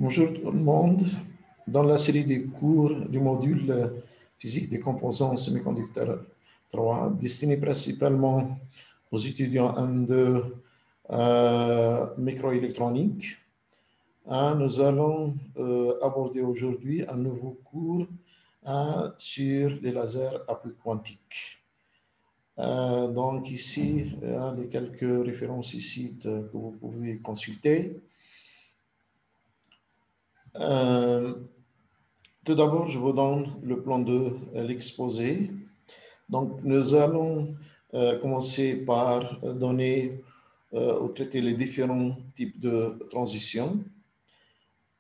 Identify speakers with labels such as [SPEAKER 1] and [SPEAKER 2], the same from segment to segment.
[SPEAKER 1] Bonjour tout le monde. Dans la série des cours du module physique des composants semi-conducteurs 3, destiné principalement aux étudiants M2 microélectronique, nous allons aborder aujourd'hui un nouveau cours sur les lasers à puits quantiques. Donc ici, les quelques références ici que vous pouvez consulter. Tout d'abord, je vous donne le plan de l'exposé. Donc, nous allons commencer par donner ou traiter les différents types de transitions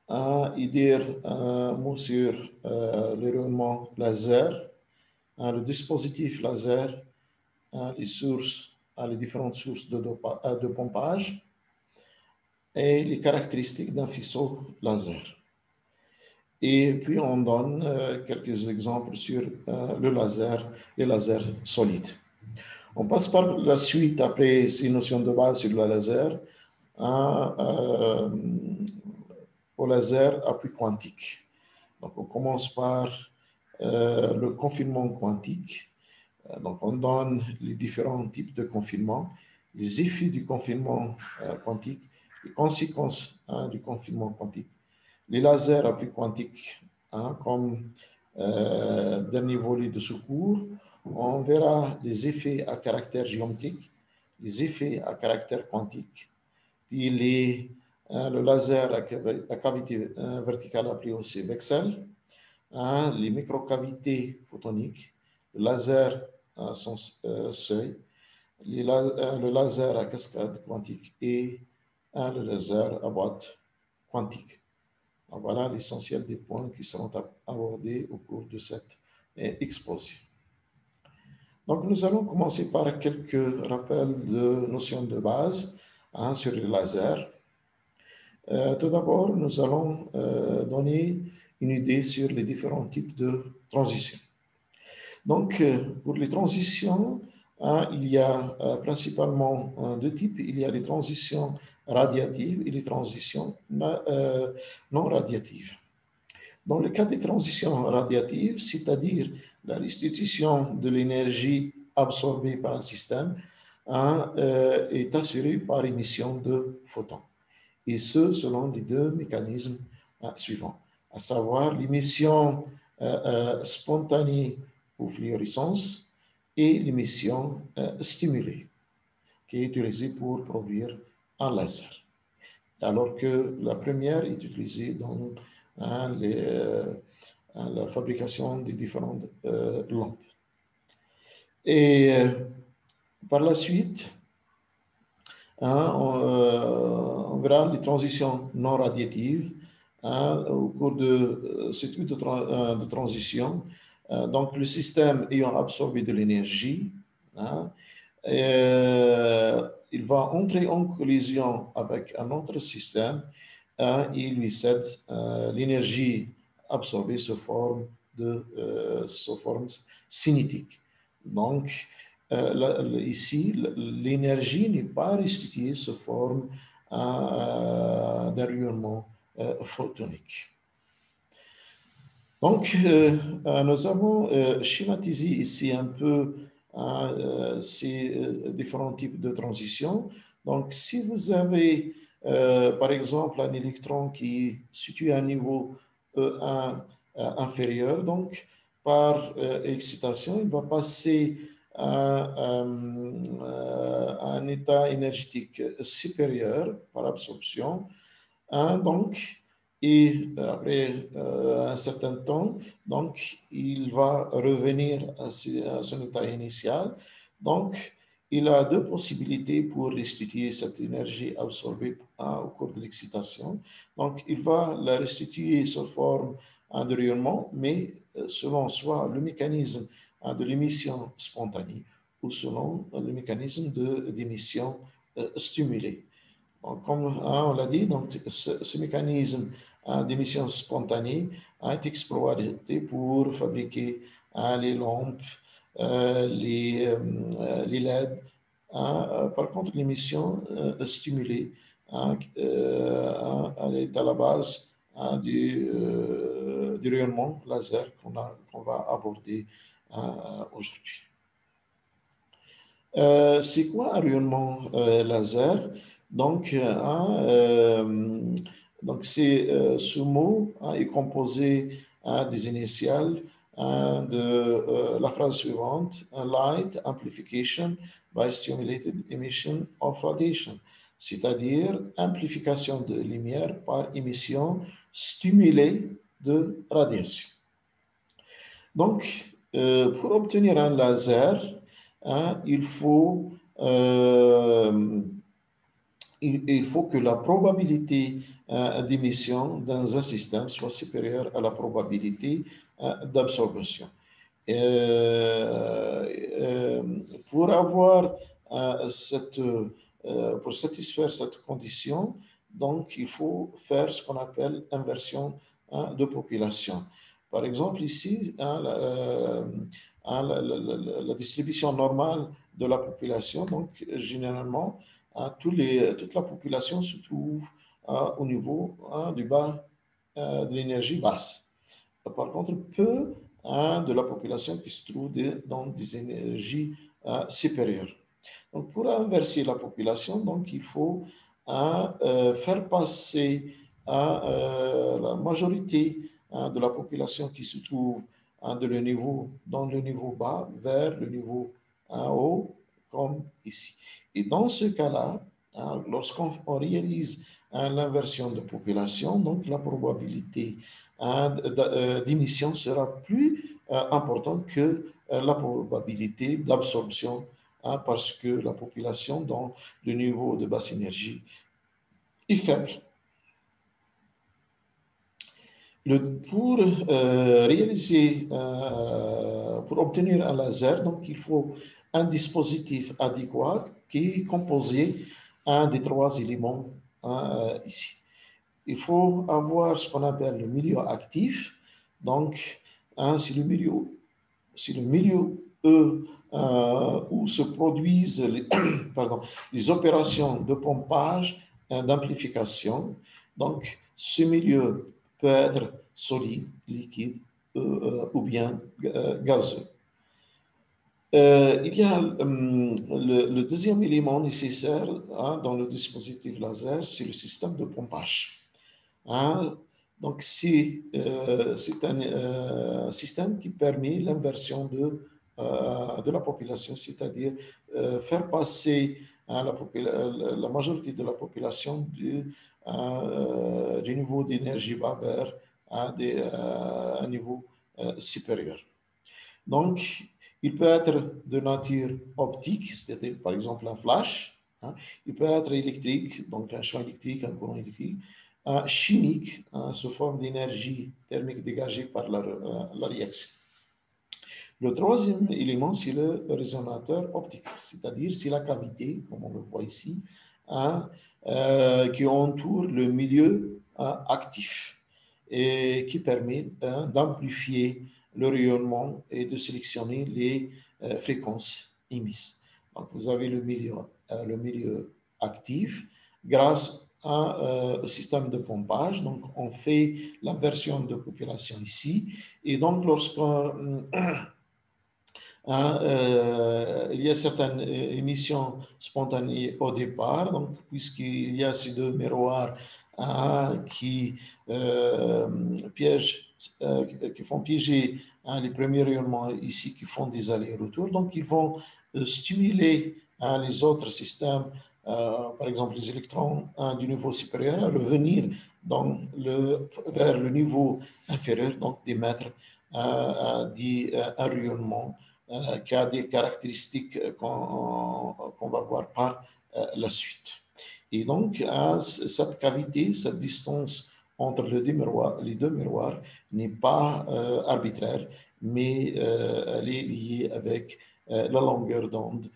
[SPEAKER 1] et dire un mot sur le rayonnement laser, le dispositif laser, les sources, les différentes sources de pompage et les caractéristiques d'un faisceau laser. Et puis, on donne quelques exemples sur les lasers solides. On passe par la suite, après ces notions de base sur le laser, au laser à puits quantique. Donc, on commence par le confinement quantique. Donc, on donne les différents types de confinement, les effets du confinement quantique, les conséquences du confinement quantique, les lasers à puits quantique, comme dernier volet de ce cours. On verra les effets à caractère géométrique, les effets à caractère quantique, puis le laser à cavité verticale appelé aussi VCSEL, les microcavités photoniques, le laser à son seuil, le laser à cascade quantique et le laser à boîte quantique. Voilà l'essentiel des points qui seront abordés au cours de cette exposé. Donc, nous allons commencer par quelques rappels de notions de base sur les lasers. Tout d'abord, nous allons donner une idée sur les différents types de transitions. Donc, pour les transitions, il y a principalement deux types. Il y a les transitions radiatives et les transitions non radiatives. Dans le cas des transitions radiatives, c'est-à-dire la restitution de l'énergie absorbée par un système, est assurée par émission de photons. Et ce, selon les deux mécanismes suivants, à savoir l'émission spontanée ou fluorescence et l'émission stimulée, qui est utilisée pour produire un laser. Alors que la première est utilisée dans la fabrication des différentes lampes. Et par la suite, on verra les transitions non radiatives au cours de cette étude de transition. Donc, le système ayant absorbé de l'énergie, il va entrer en collision avec un autre système et lui cède l'énergie absorbée sous forme cinétique. Donc, ici, l'énergie n'est pas restituée sous forme d'un rayonnement photonique. Donc, nous avons schématisé ici un peu ces différents types de transitions. Donc, si vous avez, par exemple, un électron qui est situé à un niveau E1 inférieur, donc, par excitation, il va passer à un état énergétique supérieur par absorption. Donc, et après un certain temps, donc, il va revenir à son état initial. Donc, il a deux possibilités pour restituer cette énergie absorbée au cours de l'excitation. Donc, il va la restituer sous forme de rayonnement, mais selon soit le mécanisme de l'émission spontanée ou selon le mécanisme d'émission stimulée. Donc, comme on l'a dit, donc, ce mécanisme d'émission spontanée a été exploité pour fabriquer les lampes, les LED. Par contre, l'émission stimulée elle est à la base du rayonnement laser qu'on va aborder aujourd'hui. C'est quoi un rayonnement laser? Donc, ce mot est composé des initiales de la phrase suivante: light amplification by stimulated emission of radiation, c'est-à-dire amplification de lumière par émission stimulée de radiation. Donc, pour obtenir un laser, il faut que la probabilité d'émission dans un système soit supérieure à la probabilité d'absorption. Pour satisfaire cette condition, donc il faut faire ce qu'on appelle inversion de population. Par exemple, ici, la distribution normale de la population, donc généralement, toute la population se trouve au niveau du bas de l'énergie basse. Par contre, peu de la population qui se trouve dans des énergies supérieures. Donc, pour inverser la population, donc, il faut faire passer la majorité de la population qui se trouve dans le niveau bas vers le niveau haut, comme ici. Et dans ce cas-là, lorsqu'on réalise l'inversion de population, donc la probabilité d'émission sera plus importante que la probabilité d'absorption, parce que la population dans le niveau de basse énergie est faible. Pour obtenir un laser, donc il faut un dispositif adéquat qui est composé des trois éléments ici. Il faut avoir ce qu'on appelle le milieu actif. Donc, c'est le milieu où se produisent les opérations de pompage, d'amplification. Donc, ce milieu peut être solide, liquide ou bien gazeux. Il y a le deuxième élément nécessaire dans le dispositif laser, c'est le système de pompage. Donc, c'est un système qui permet l'inversion de la population, c'est-à-dire faire passer la majorité de la population du niveau d'énergie bas vers un niveau supérieur. Donc, il peut être de nature optique, c'est-à-dire par exemple un flash. Il peut être électrique, donc un champ électrique, un courant électrique. Chimique, sous forme d'énergie thermique dégagée par la réaction. Le troisième élément, c'est le résonateur optique, c'est-à-dire c'est la cavité, comme on le voit ici, qui entoure le milieu actif et qui permet d'amplifier le rayonnement et de sélectionner les fréquences émises. Donc, vous avez le milieu actif grâce au système de pompage. Donc, on fait l'inversion de population ici. Et donc, lorsqu'on il y a certaines émissions spontanées au départ, donc puisqu'il y a ces deux miroirs qui font piéger les premiers rayonnements ici, qui font des allers-retours, donc ils vont stimuler les autres systèmes, par exemple les électrons du niveau supérieur, à revenir vers le niveau inférieur, donc d'émettre un rayonnement qui a des caractéristiques qu'on va voir par la suite. Et donc, cette cavité, cette distance entre les deux miroirs n'est pas arbitraire, mais elle est liée avec la longueur d'onde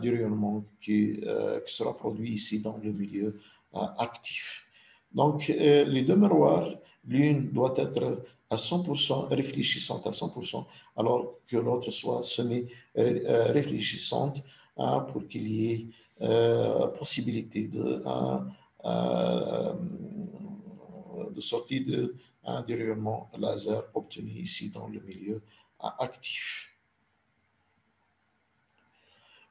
[SPEAKER 1] du rayonnement qui sera produit ici dans le milieu actif. Donc, les deux miroirs, l'une doit être à 100%, réfléchissante à 100%, alors que l'autre soit semi-réfléchissante pour qu'il y ait possibilité de sortie du rayonnement laser obtenu ici dans le milieu actif.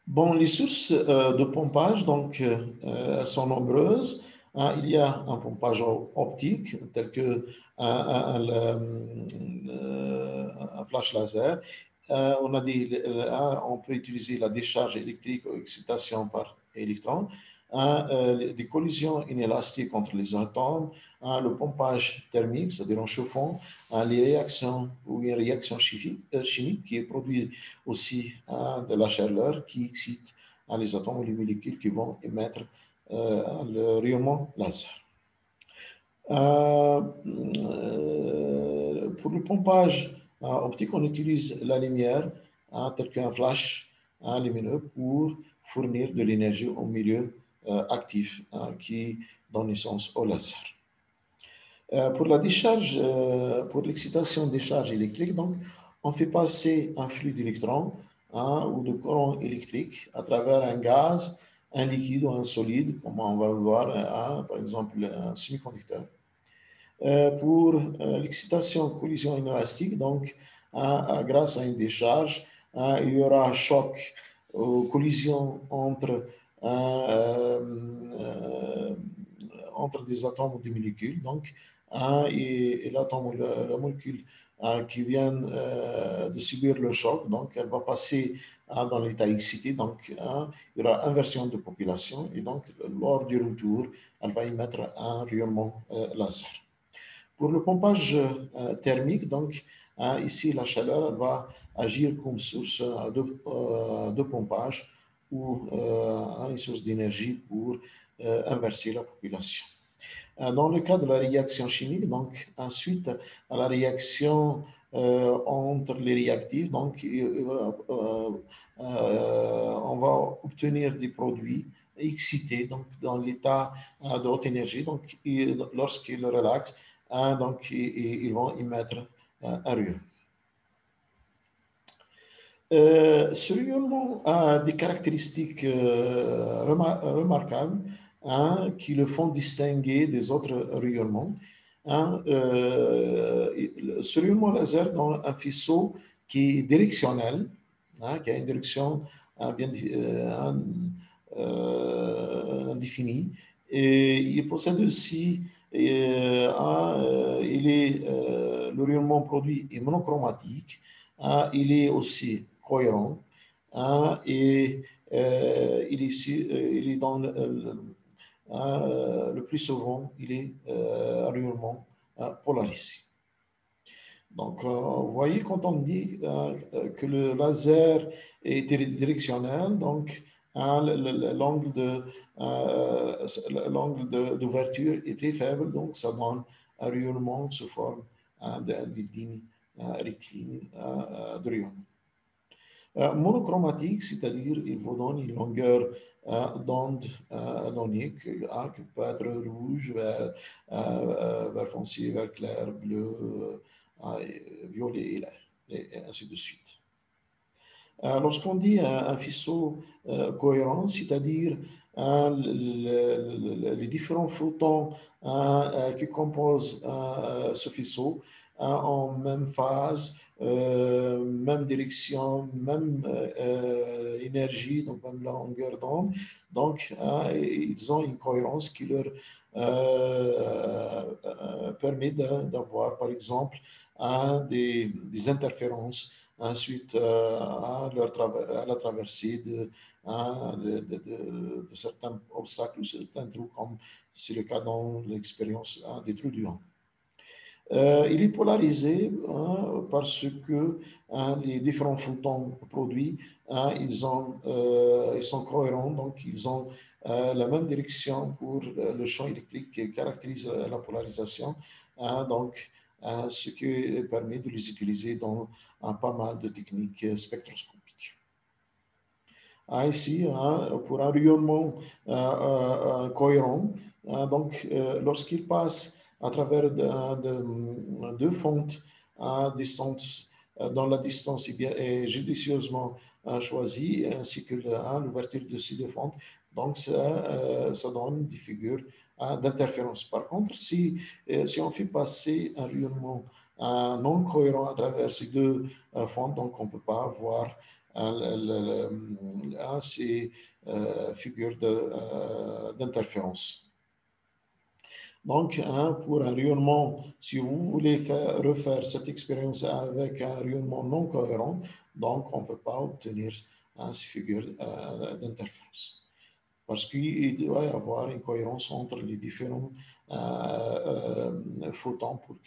[SPEAKER 1] Bon, les sources de pompage, donc, elles sont nombreuses. Il y a un pompage optique, tel que un flash laser. On peut utiliser la décharge électrique ou excitation par électron, des collisions inélastiques entre les atomes, le pompage thermique, c'est-à-dire en chauffant, les réactions ou une réaction chimique qui est produite aussi de la chaleur qui excite les atomes ou les molécules qui vont émettre le rayonnement laser. Pour le pompage optique, on utilise la lumière telle qu'un flash lumineux pour fournir de l'énergie au milieu actif qui donne naissance au laser. Pour la décharge, pour l'excitation des charges électriques, donc, on fait passer un flux d'électrons ou de courant électrique à travers un gaz, un liquide ou un solide, comme on va le voir, par exemple un semi-conducteur. Pour l'excitation collision inélastique, donc grâce à une décharge, il y aura un choc ou collision entre des atomes ou des molécules. Donc, et l'atome ou la molécule qui vient de subir le choc, donc elle va passer dans l'état excité, donc il y aura inversion de population et donc lors du retour, elle va émettre un rayonnement laser. Pour le pompage thermique, donc ici la chaleur elle va agir comme source de pompage ou une source d'énergie pour inverser la population. Dans le cas de la réaction chimique, donc ensuite à la réaction entre les réactifs, donc on va obtenir des produits excités, donc dans l'état de haute énergie, donc lorsqu'ils relaxent, donc ils vont émettre un rayon. Ce rayonnement a des caractéristiques remarquables qui le font distinguer des autres rayonnements. Ce rayonnement laser dans un faisceau qui est directionnel, qui a une direction bien définie, et il possède aussi le rayonnement produit est monochromatique, il est aussi cohérent et il est dans le plus souvent, il est rayonnement polarisé. Donc, vous voyez, quand on dit que le laser est directionnel, donc l'angle d'ouverture est très faible, donc ça donne un rayonnement sous forme d'une ligne rectiligne de rayonnement. Monochromatique, c'est-à-dire il vous donne une longueur d'onde donnée qui peut être rouge, vert foncé, vert clair, bleu, violet et ainsi de suite. Lorsqu'on dit un faisceau cohérent, c'est-à-dire les différents photons qui composent ce faisceau en même phase, même direction, même énergie, donc même longueur d'onde. Donc, ils ont une cohérence qui leur permet d'avoir, par exemple, des interférences suite à la traversée de certains obstacles ou certains trous, comme c'est le cas dans l'expérience des trous du vent. Il est polarisé parce que les différents photons produits, ils sont cohérents, donc ils ont la même direction pour le champ électrique qui caractérise la polarisation, donc ce qui permet de les utiliser dans pas mal de techniques spectroscopiques. Ici, pour un rayonnement cohérent, donc lorsqu'il passe à travers deux fentes distantes, dont la distance est judicieusement choisie, ainsi que l'ouverture de ces deux fentes. Donc, ça donne des figures d'interférence. Par contre, si on fait passer un rayonnement non cohérent à travers ces deux fentes, donc on ne peut pas avoir ces figures d'interférence. Donc, pour un rayonnement, si vous voulez refaire cette expérience avec un rayonnement non cohérent, donc on ne peut pas obtenir ces figures d'interférence. Parce qu'il doit y avoir une cohérence entre les différents photons pour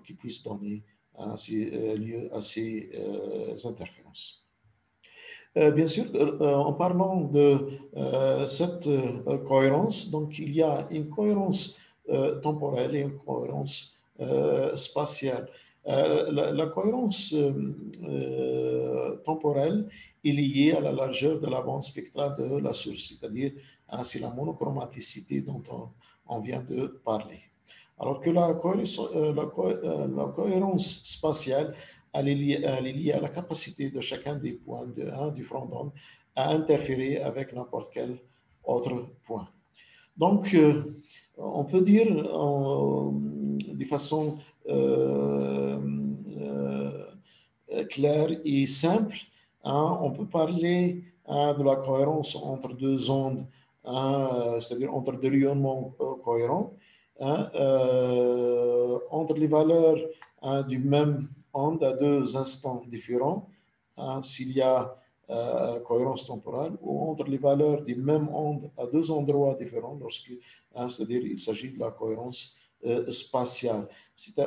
[SPEAKER 1] qu'ils puissent donner lieu à ces interférences. Bien sûr, en parlant de cette cohérence, donc il y a une cohérence temporelle et une cohérence spatiale. La cohérence temporelle est liée à la largeur de la bande spectrale de la source, c'est-à-dire c'est la monochromaticité dont on vient de parler. Alors que la cohérence spatiale, elle est liée à la capacité de chacun des points du front d'onde à interférer avec n'importe quel autre point. Donc, on peut dire de façon claire et simple, on peut parler de la cohérence entre deux ondes, c'est-à-dire entre deux rayonnements cohérents, entre les valeurs du même onde à deux instants différents, s'il y a cohérence temporelle, ou entre les valeurs du même onde à deux endroits différents, c'est-à-dire il s'agit de la cohérence spatiale.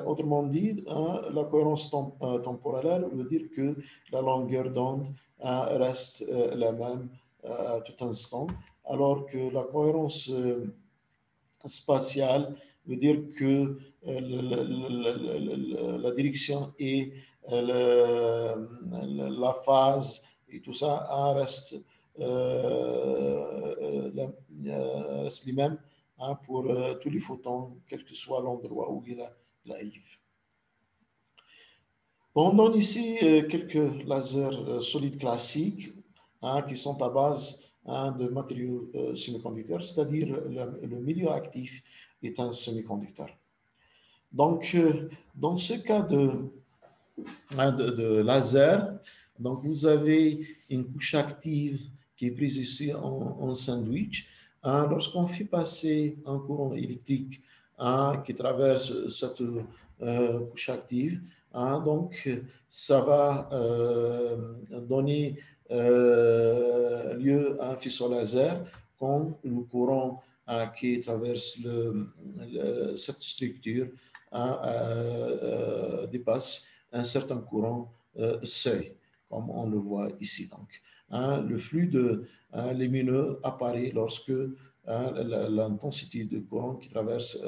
[SPEAKER 1] Autrement dit, la cohérence temporelle veut dire que la longueur d'onde reste la même à tout instant, alors que la cohérence spatiale veut dire que la direction et la phase et tout ça reste les mêmes pour tous les photons, quel que soit l'endroit où il arrive. On donne ici quelques lasers solides classiques qui sont à base de matériaux semi-conducteurs, c'est-à-dire le milieu actif est un semi-conducteur. Donc, dans ce cas de laser, donc vous avez une couche active qui est prise ici en sandwich. Lorsqu'on fait passer un courant électrique qui traverse cette couche active, donc ça va donner lieu à un faisceau laser quand le courant qui traverse cette structure dépasse un certain courant seuil, comme on le voit ici. Donc, le flux lumineux apparaît lorsque l'intensité de courant qui traverse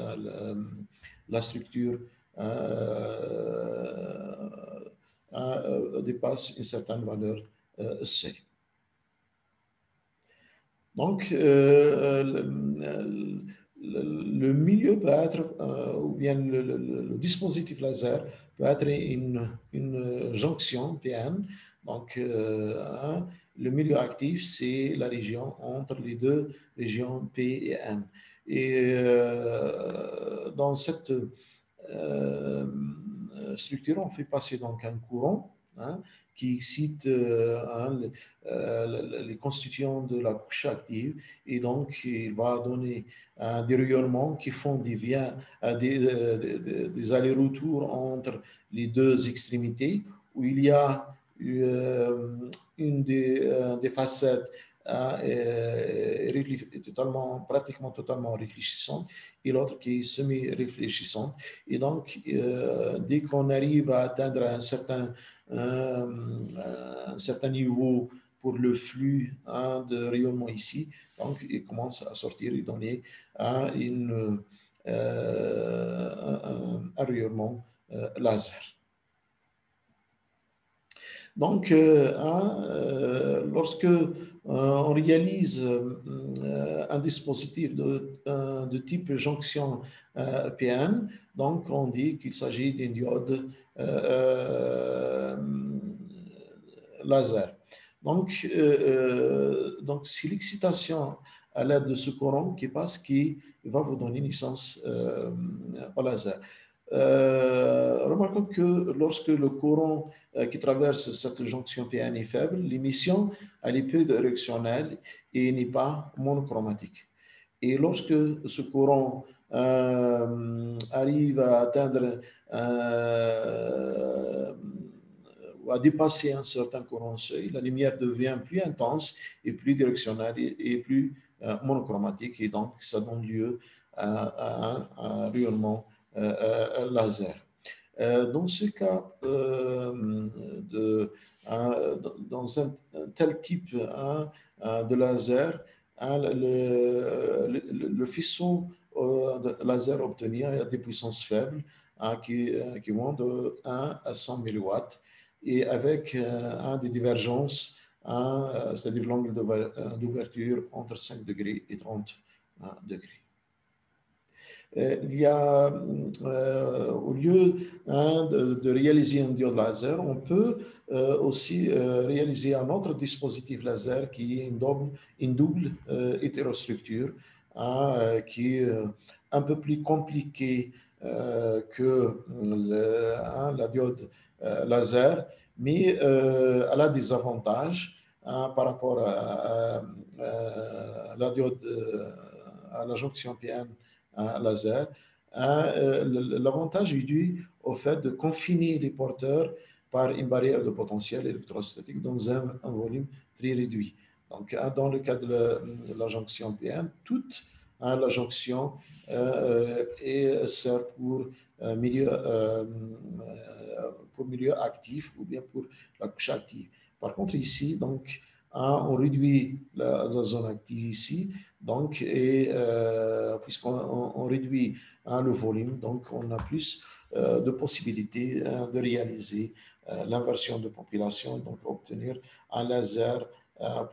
[SPEAKER 1] la structure dépasse une certaine valeur seuil. Donc, le milieu peut être, ou bien le dispositif laser peut être une jonction PN. Donc, le milieu actif, c'est la région entre les deux régions P et N. Et dans cette structure, on fait passer donc un courant qui excite les constituants de la couche active, et donc il va donner des rayonnements qui font des allers-retours entre les deux extrémités, où il y a une des facettes pratiquement totalement réfléchissante, et l'autre qui est semi-réfléchissante. Et donc, dès qu'on arrive à atteindre un certain niveau pour le flux de rayonnement ici, donc il commence à sortir et donner un rayonnement laser. Donc, lorsque on réalise un dispositif de type jonction PN, donc on dit qu'il s'agit d'une diode laser. Donc si l'excitation à l'aide de ce courant qui passe, qui va vous donner une licence au laser. Remarquons que lorsque le courant qui traverse cette jonction PN est faible, l'émission elle est peu directionnelle et n'est pas monochromatique. Et lorsque ce courant arrive à atteindre ou à dépasser un certain courant seuil, la lumière devient plus intense et plus directionnelle et plus monochromatique, et donc ça donne lieu à un rayonnement laser. Dans ce cas, dans un tel type de laser, le faisceau de laser obtenu a des puissances faibles qui vont de 1 à 100 milliwatts et avec des divergences, c'est-à-dire l'angle d'ouverture entre 5 degrés et 30 degrés. Il y a, au lieu de réaliser un diode laser, on peut aussi réaliser un autre dispositif laser qui est une double hétérostructure, qui est un peu plus compliqué que la diode laser, mais elle a des avantages par rapport à la diode, à la jonction PN laser. L'avantage est dû au fait de confiner les porteurs par une barrière de potentiel électrostatique dans un volume très réduit. Donc, dans le cas de la jonction PN, toute la jonction sert pour milieu actif ou bien pour la couche active. Par contre, ici, donc, on réduit la zone active ici, donc, et puisqu'on réduit le volume, donc on a plus de possibilités de réaliser l'inversion de population, donc obtenir un laser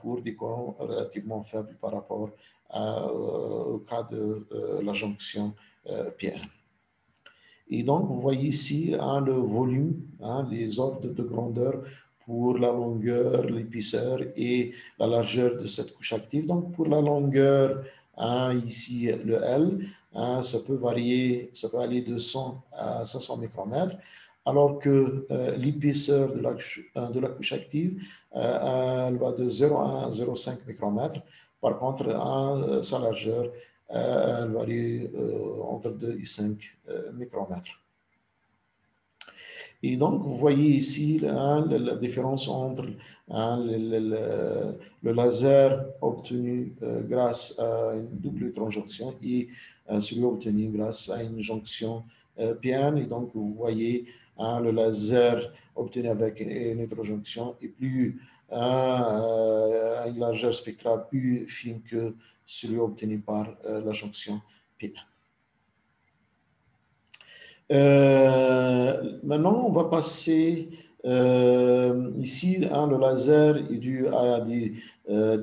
[SPEAKER 1] pour des courants relativement faibles par rapport au cas de la jonction PN. Et donc, vous voyez ici le volume, les ordres de grandeur pour la longueur, l'épaisseur et la largeur de cette couche active. Donc, pour la longueur, ici le L, ça peut varier, ça peut aller de 100 à 500 micromètres, alors que l'épaisseur de la couche active, elle va de 0,1 à 0,5 micromètres. Par contre, sa largeur, elle varie entre 2 et 5 micromètres. Et donc, vous voyez ici la différence entre le laser obtenu grâce à une double hétérojonction et celui obtenu grâce à une jonction PN. Et donc, vous voyez le laser obtenu avec une hétérojonction est plus une largeur spectrale plus fine que celui obtenu par la jonction PN. Maintenant, on va passer ici, le laser est dû à des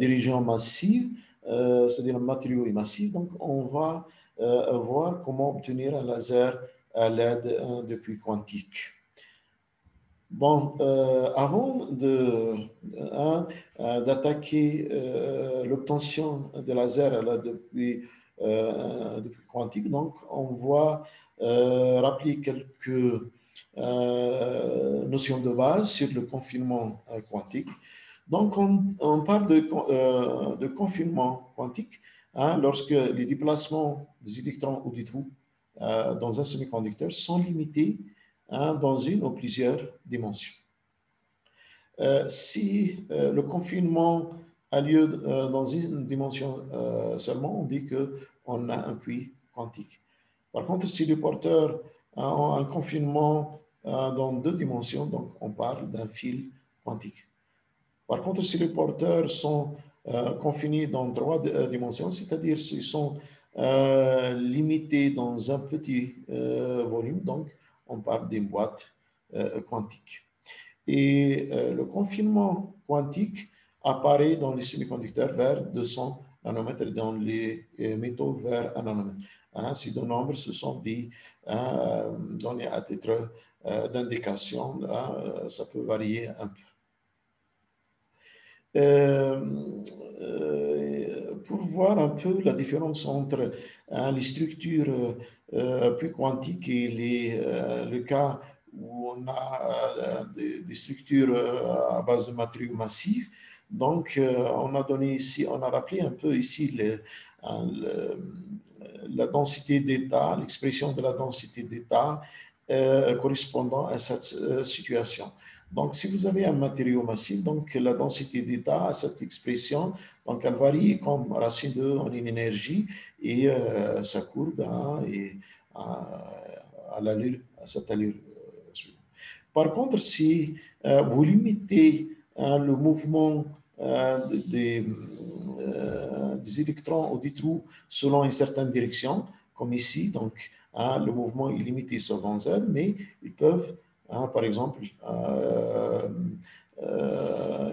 [SPEAKER 1] régions massives, c'est-à-dire un matériau est massif. Donc, on va voir comment obtenir un laser à l'aide de puits quantiques. Bon, avant d'attaquer l'obtention de laser à l'aide de puits quantiques, donc on va rappeler quelques notions de base sur le confinement quantique. Donc, on parle de confinement quantique lorsque les déplacements des électrons ou des trous dans un semi-conducteur sont limités dans une ou plusieurs dimensions. Si le confinement a lieu dans une dimension seulement, on dit qu'on a un puits quantique. Par contre, si les porteurs ont un confinement dans 2 dimensions, donc on parle d'un fil quantique. Par contre, si les porteurs sont confinés dans 3 dimensions, c'est-à-dire s'ils sont limités dans un petit volume, donc on parle d'une boîte quantique. Et le confinement quantique apparaît dans les semi-conducteurs vers 200 nanomètres et dans les métaux vers 1 nanomètre. Ces deux nombres, ce sont des données à titre d'indication. Ça peut varier un peu. pour voir un peu la différence entre les structures plus quantiques et le cas où on a des structures à base de matériaux massifs. Donc, on a donné ici, on a rappelé un peu ici la densité d'état, l'expression de la densité d'état correspondant à cette situation. Donc, si vous avez un matériau massif, donc la densité d'état à cette expression, donc elle varie comme racine de en une énergie et sa courbe et à l'allure, à cette allure suivante. Par contre, si vous limitez le mouvement des électrons ou des trous selon une certaine direction, comme ici, donc le mouvement est limité selon Z, mais ils peuvent, par exemple,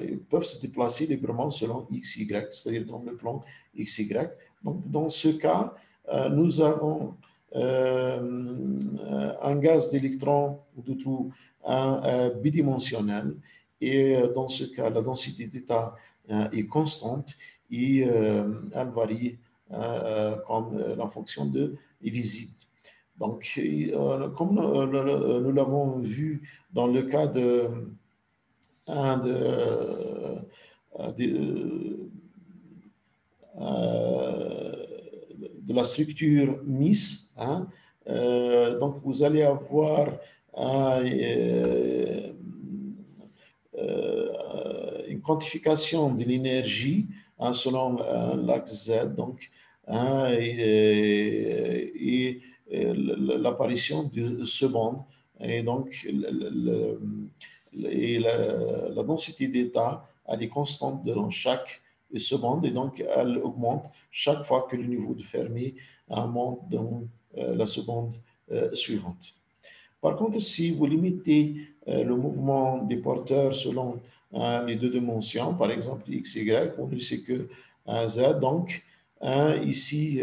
[SPEAKER 1] ils peuvent se déplacer librement selon X, Y, c'est-à-dire dans le plan X, Y. Donc, dans ce cas, nous avons un gaz d'électrons ou de trous bidimensionnel. Et dans ce cas, la densité d'état est constante et elle varie comme la fonction de visites. Donc, comme nous l'avons vu dans le cas de la structure MIS, hein, donc vous allez avoir une quantification de l'énergie selon l'axe Z, donc, et l'apparition de ce bande. Et donc, la densité d'état, elle est constante dans chaque seconde et donc elle augmente chaque fois que le niveau de Fermi monte dans la seconde suivante. Par contre, si vous limitez le mouvement des porteurs selon les deux dimensions, par exemple x, y, on ne sait que z, donc ici,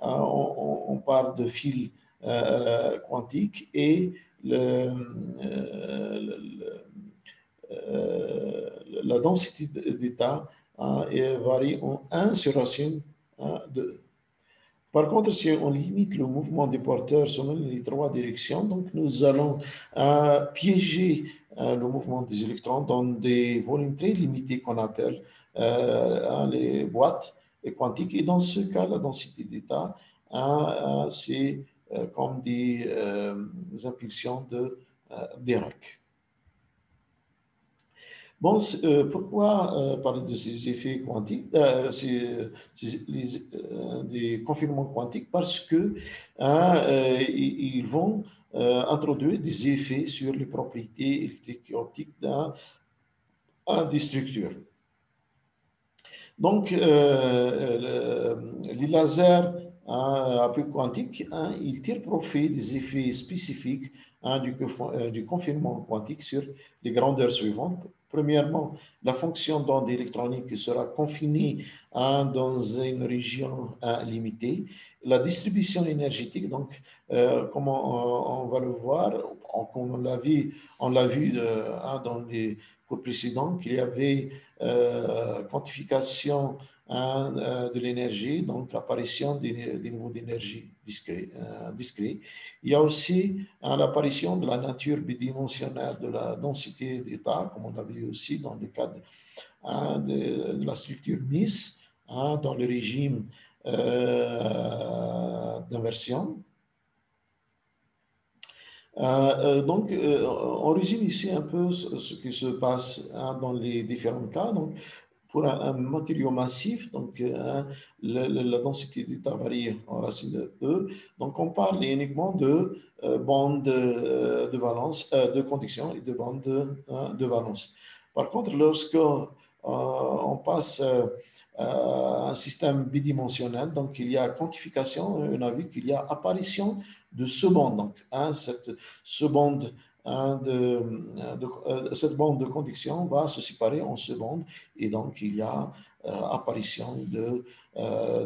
[SPEAKER 1] on parle de fil quantique et la densité d'état varie en 1 sur racine de. Par contre, si on limite le mouvement des porteurs selon les trois directions, donc nous allons piéger le mouvement des électrons dans des volumes très limités qu'on appelle les boîtes quantiques. Et dans ce cas, la densité d'état, c'est comme des impulsions de Dirac. Bon, pourquoi parler de ces effets quantiques, des confinements quantiques? Parce que ils vont introduire des effets sur les propriétés électriques et optiques des structures. Donc, les lasers à plus quantiques, ils tirent profit des effets spécifiques du confinement quantique sur les grandeurs suivantes. Premièrement, la fonction d'onde électronique sera confinée dans une région limitée. La distribution énergétique, donc, comme on va le voir, on l'a vu dans les cours précédents, qu'il y avait quantification de l'énergie, donc apparition des niveaux d'énergie discrets. Il y a aussi l'apparition de la nature bidimensionnelle de la densité d'état, comme on l'a vu aussi dans le cas de la structure MIS, dans le régime d'inversion. Donc, on résume ici un peu ce qui se passe dans les différents cas. Donc, pour un matériau massif, donc la densité d'état varie en racine de E. Donc, on parle uniquement de bandes de valence, de conduction et de bandes de valence. Par contre, lorsque on passe un système bidimensionnel, donc il y a quantification, on a vu qu'il y a apparition de ce-bande. Donc, ce-bande cette bande de conduction va se séparer en ce-bandes et donc il y a apparition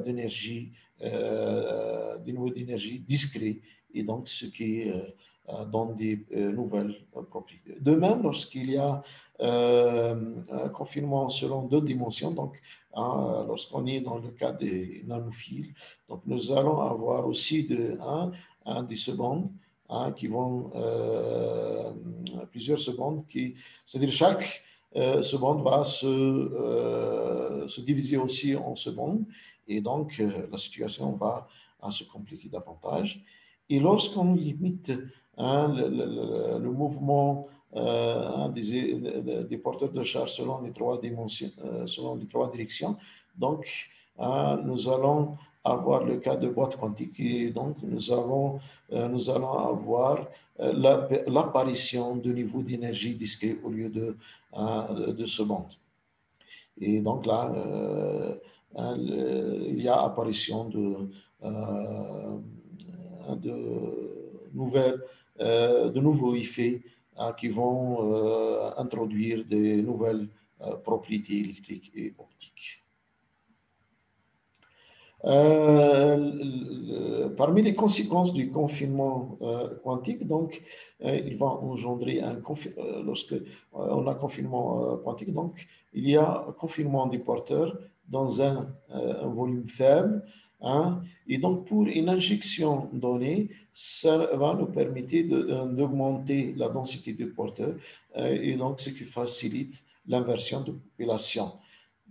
[SPEAKER 1] d'énergie des niveaux d'énergie discrets, et donc ce qui donne des nouvelles propriétés. De même, lorsqu'il y a un confinement selon deux dimensions, donc lorsqu'on est dans le cas des nanophiles, donc nous allons avoir aussi des secondes qui vont plusieurs secondes, c'est-à-dire chaque seconde va se diviser aussi en secondes, et donc la situation va se compliquer davantage. Et lorsqu'on limite le mouvement des porteurs de charge selon les trois dimensions, selon les trois directions, donc nous allons avoir le cas de boîte quantique, et donc nous allons avoir l'apparition de niveaux d'énergie discrets au lieu de secondes. Et donc là, il y a apparition de nouveaux effets qui vont introduire des nouvelles propriétés électriques et optiques. Parmi les conséquences du confinement quantique, donc, il va engendrer lorsque on a confinement quantique, donc, il y a confinement des porteurs dans un volume faible, et donc pour une injection donnée, ça va nous permettre d'augmenter la densité des porteurs, et donc ce qui facilite l'inversion de population.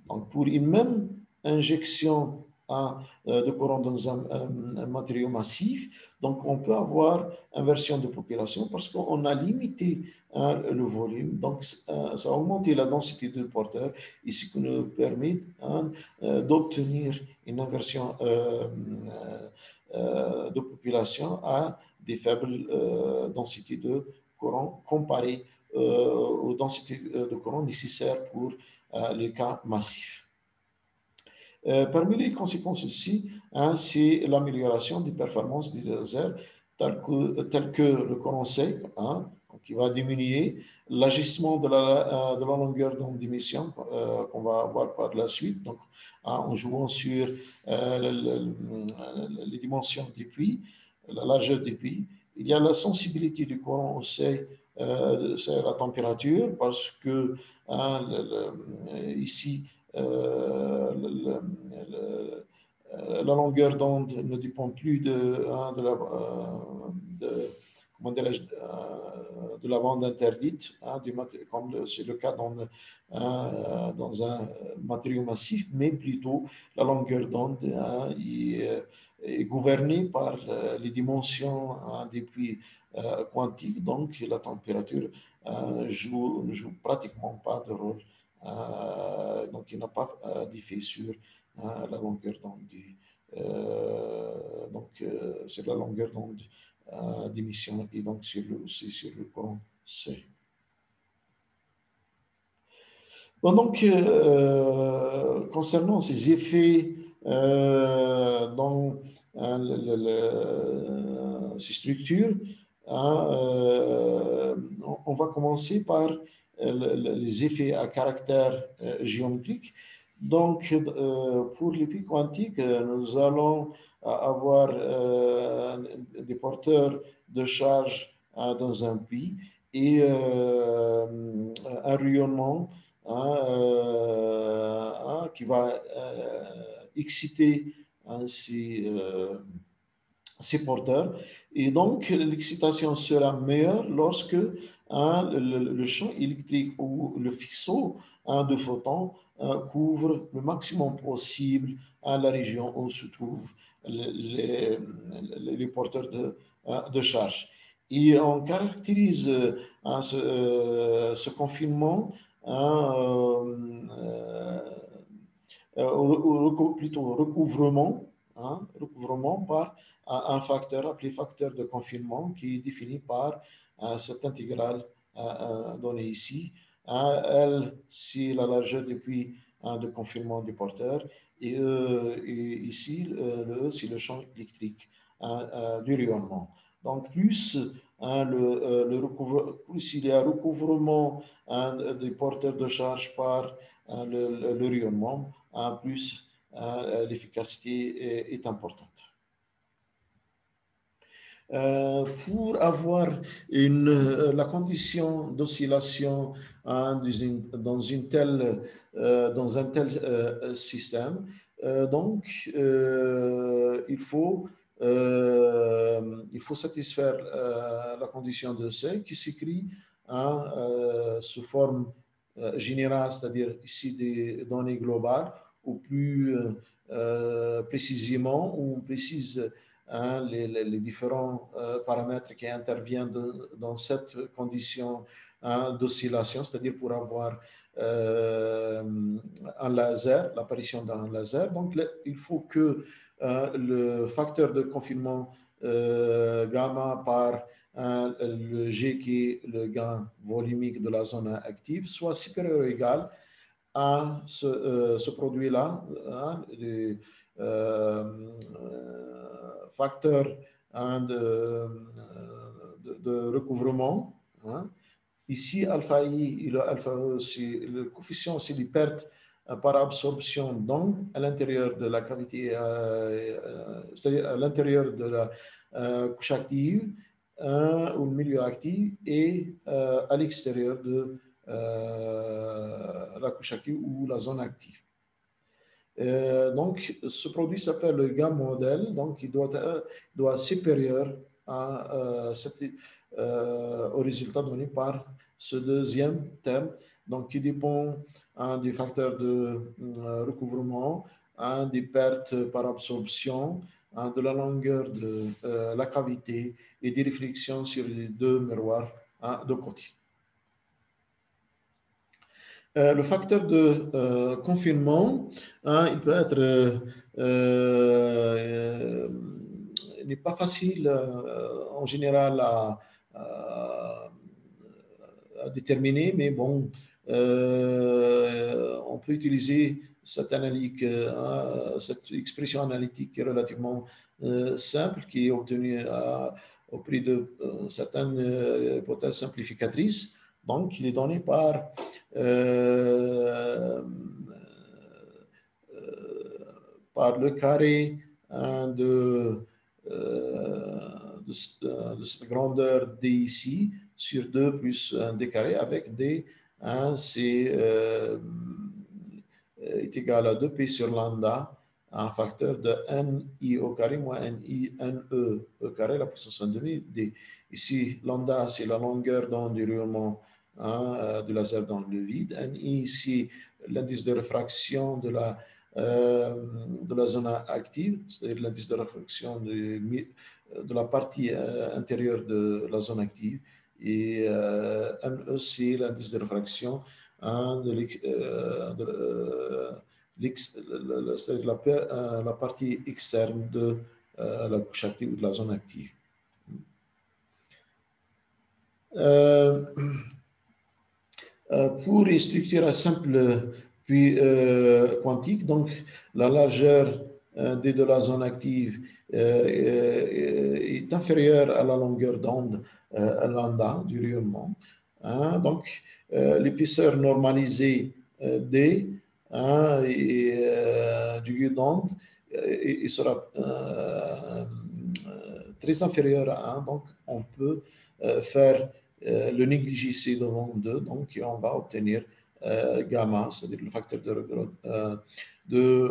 [SPEAKER 1] Donc pour une même injection de courant dans un matériau massif, donc on peut avoir inversion de population parce qu'on a limité le volume, donc ça a augmenté la densité de porteurs, et ce qui nous permet d'obtenir une inversion de population à des faibles densités de courant comparées aux densités de courant nécessaires pour les cas massifs. Parmi les conséquences aussi, c'est l'amélioration des performances des lasers tel que le courant sec, qui va diminuer, l'ajustement de la longueur d'onde d'émission qu'on va avoir par la suite, donc en jouant sur les dimensions des puits, la largeur des puits. Il y a la sensibilité du courant au seuil, c'est la température, parce que ici, la longueur d'onde ne dépend plus de la bande interdite, comme c'est le cas dans un matériau massif, mais plutôt la longueur d'onde est gouvernée par les dimensions des puits quantiques, donc la température ne joue pratiquement pas de rôle. Donc il n'a pas d'effet sur la longueur d'onde. Donc c'est la longueur d'onde d'émission, et donc aussi sur le courant C. Bon, donc concernant ces effets dans ces structures, on va commencer par les effets à caractère géométrique. Donc, pour les puits quantiques, nous allons avoir des porteurs de charge dans un puits, et un rayonnement qui va exciter ces porteurs. Et donc, l'excitation sera meilleure lorsque le champ électrique ou le faisceau de photons couvre le maximum possible la région où se trouvent les porteurs de charge. Et on caractérise ce confinement plutôt recouvrement par un facteur appelé facteur de confinement, qui est défini par cette intégrale donnée ici. L, c'est la largeur des puits de confinement du porteur, et ici, le E, c'est le champ électrique du rayonnement. Donc, plus il y a recouvrement des porteurs de charge par le rayonnement, plus l'efficacité est importante. Pour avoir la condition d'oscillation dans un tel système, donc il faut satisfaire la condition de C qui s'écrit sous forme générale, c'est-à-dire ici des données globales, ou plus précisément, on précise les différents paramètres qui interviennent dans cette condition d'oscillation, c'est-à-dire pour avoir un laser, l'apparition d'un laser. Donc, il faut que le facteur de confinement gamma par le G qui est le gain volumique de la zone active soit supérieur ou égal à ce produit-là, facteur de recouvrement. Ici, alpha I et le alpha E, le coefficient, c'est les pertes par absorption donc à l'intérieur de la cavité, c'est-à-dire à l'intérieur de la couche active ou le milieu actif et à l'extérieur de la couche active ou la zone active. Donc, ce produit s'appelle le gamma modèle, donc il doit être supérieur au résultat donné par ce deuxième terme, donc qui dépend des facteurs de recouvrement, des pertes par absorption, de la longueur de la cavité et des réflexions sur les deux miroirs de côté. Le facteur de confinement, il peut être, il n'est pas facile en général à déterminer, mais bon, on peut utiliser cette expression analytique qui est relativement simple, qui est obtenue au prix de certaines hypothèses simplificatrices. Donc, il est donné par le carré de cette grandeur D ici sur 2 plus D carré avec D, c'est est égal à 2P sur lambda, un facteur de NI au carré moins NI NE au carré, la puissance en demi D. Ici, lambda, c'est la longueur d'onde du rayonnement du laser dans le vide. NI, ici, l'indice de réfraction de la zone active, c'est-à-dire l'indice de réfraction de la partie intérieure de la zone active. Et NE, c'est l'indice de réfraction la partie externe de la couche active ou de la zone active. Pour une structure simple puis quantique, donc la largeur de la zone active est inférieure à la longueur d'onde lambda du rayonnement. Donc, l'épaisseur normalisée D du guide d'onde il sera très inférieur à 1. Donc, on peut faire le négligé C devant 2. Donc, on va obtenir gamma, c'est-à-dire le facteur de